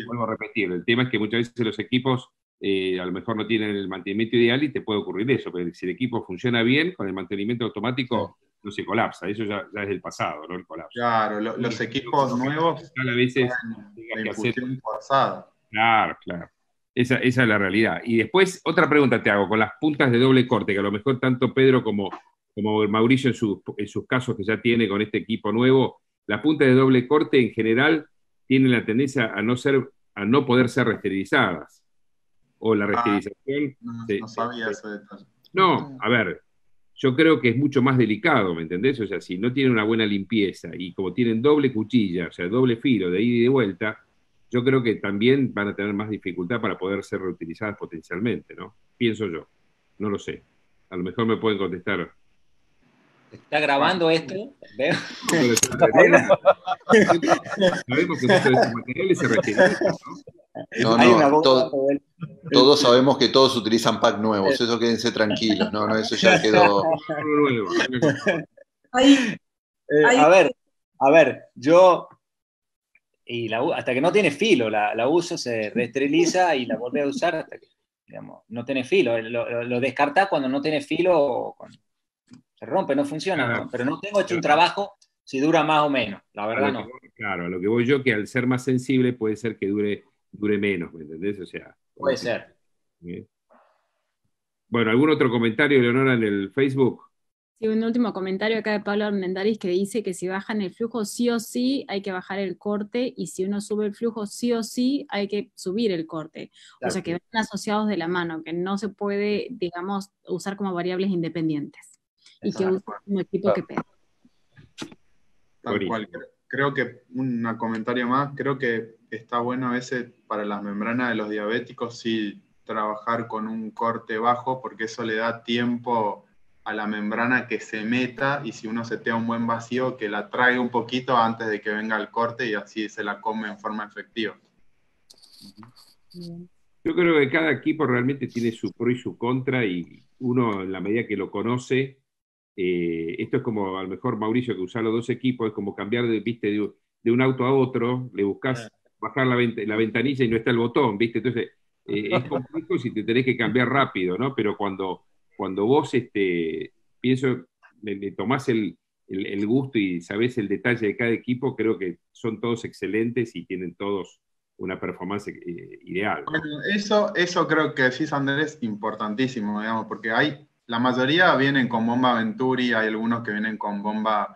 vuelvo a repetir, el tema es que muchas veces los equipos a lo mejor no tienen el mantenimiento ideal y te puede ocurrir eso, pero si el equipo funciona bien, con el mantenimiento automático no se colapsa, eso ya es del pasado, ¿no? El colapso. Claro, los equipos nuevos a veces la infusión forzada. Claro. Esa es la realidad. Y después, otra pregunta te hago, con las puntas de doble corte, que a lo mejor tanto Pedro como Mauricio en sus casos que ya tiene con este equipo nuevo, las puntas de doble corte en general tienen la tendencia a no poder ser resterilizadas. O la resterilización... No sabía ese detalle. No, a ver, yo creo que es mucho más delicado, ¿me entendés? O sea, si no tienen una buena limpieza y como tienen doble cuchilla, o sea, doble filo de ida y de vuelta, yo creo que también van a tener más dificultad para poder ser reutilizadas potencialmente, ¿no? Pienso yo. No lo sé. A lo mejor me pueden contestar. ¿Está grabando esto? Sabemos que muchos de estos materiales se retiran, ¿no? Todos sabemos que todos utilizan pack nuevos, eso quédense tranquilos, no, eso ya quedó. A ver, yo hasta que no tiene filo, la uso, se reesteriliza y la volví a usar hasta que, digamos, no tiene filo. Lo descartás cuando no tiene filo, se rompe, no funciona, ¿no? Pero no tengo hecho un trabajo si dura más o menos, la verdad no. Claro, a lo que voy yo, que al ser más sensible puede ser que dure dure menos, ¿me entendés? O sea, Puede ser. Bueno, ¿algún otro comentario, Leonora, en el Facebook? Sí, un último comentario acá de Pablo Armendáriz que dice que si bajan el flujo sí o sí hay que bajar el corte, y si uno sube el flujo sí o sí hay que subir el corte. Claro. O sea que van asociados de la mano, que no se puede, digamos, usar como variables independientes. Y que usa un equipo que pega. Tal cual. Creo que un comentario más, creo que está bueno a veces para las membranas de los diabéticos sí trabajar con un corte bajo, porque eso le da tiempo a la membrana que se meta, y si uno setea un buen vacío, que la traiga un poquito antes de que venga el corte, y así se la come en forma efectiva. Yo creo que cada equipo realmente tiene su pro y su contra, y uno, en la medida que lo conoce, esto es como, a lo mejor, Mauricio, que usar los dos equipos, es como cambiar ¿viste? De un auto a otro, le buscas bajar la ventanilla y no está el botón, ¿viste? Entonces, es complejo si te tenés que cambiar rápido, ¿no? Pero cuando vos, pienso, le tomás el gusto y sabés el detalle de cada equipo, creo que son todos excelentes y tienen todos una performance ideal, ¿no? Bueno, eso creo que decís, Andrés, es importantísimo, digamos, porque la mayoría vienen con bomba Venturi, hay algunos que vienen con bomba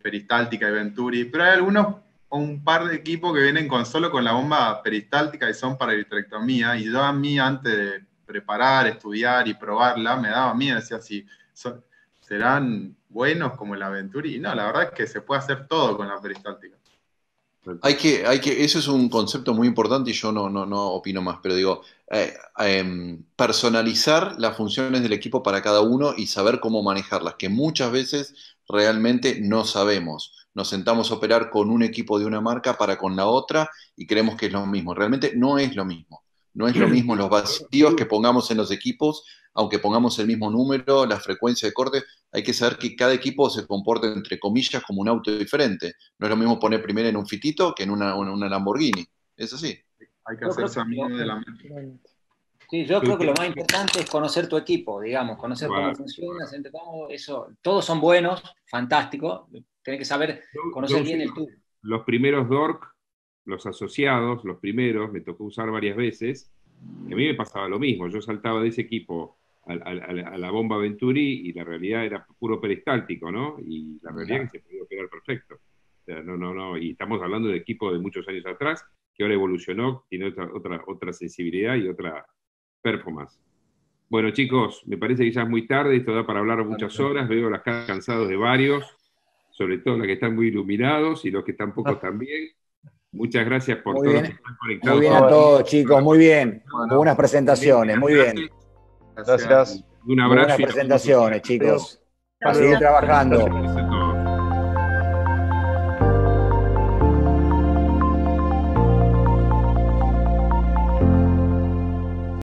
peristáltica y Venturi, pero hay algunos, un par de equipos que vienen solo con la bomba peristáltica y son para vitrectomía, y yo a mí, antes de preparar, estudiar y probarla, me daba miedo, decía, si serán buenos como la Venturi, y no, la verdad es que se puede hacer todo con la peristáltica. Eso es un concepto muy importante, y yo no opino más, pero digo, personalizar las funciones del equipo para cada uno y saber cómo manejarlas, que muchas veces realmente no sabemos. Nos sentamos a operar con un equipo de una marca para con la otra y creemos que es lo mismo. Realmente no es lo mismo. No es lo mismo los vacíos que pongamos en los equipos, aunque pongamos el mismo número, la frecuencia de corte. Hay que saber que cada equipo se comporta, entre comillas, como un auto diferente. No es lo mismo poner primero en un Fitito que en una Lamborghini. Es así. Hay que hacerse amigo de la mente. Sí, yo creo que lo más importante es conocer tu equipo, digamos, conocer cómo funciona, eso. Todos son buenos, fantásticos. Tenés que saber conocer bien el tuyo. Los primeros DORC, los asociados, los primeros, me tocó usar varias veces, y a mí me pasaba lo mismo. Yo saltaba de ese equipo a la bomba Venturi y la realidad era puro peristáltico, ¿no? Y la realidad es que se podía operar perfecto. O sea, no, y estamos hablando de equipo de muchos años atrás, que ahora evolucionó, tiene otra sensibilidad y otra performance. Bueno, chicos, me parece que ya es muy tarde, esto da para hablar muchas horas, veo las caras cansados de varios, sobre todo los que están muy iluminados y los que están poco también. Muchas gracias por todos los que están conectados. Muy bien a todos, chicos, muy bien. Buenas presentaciones, muy bien. Gracias. Un abrazo. Buenas presentaciones, chicos. A seguir trabajando.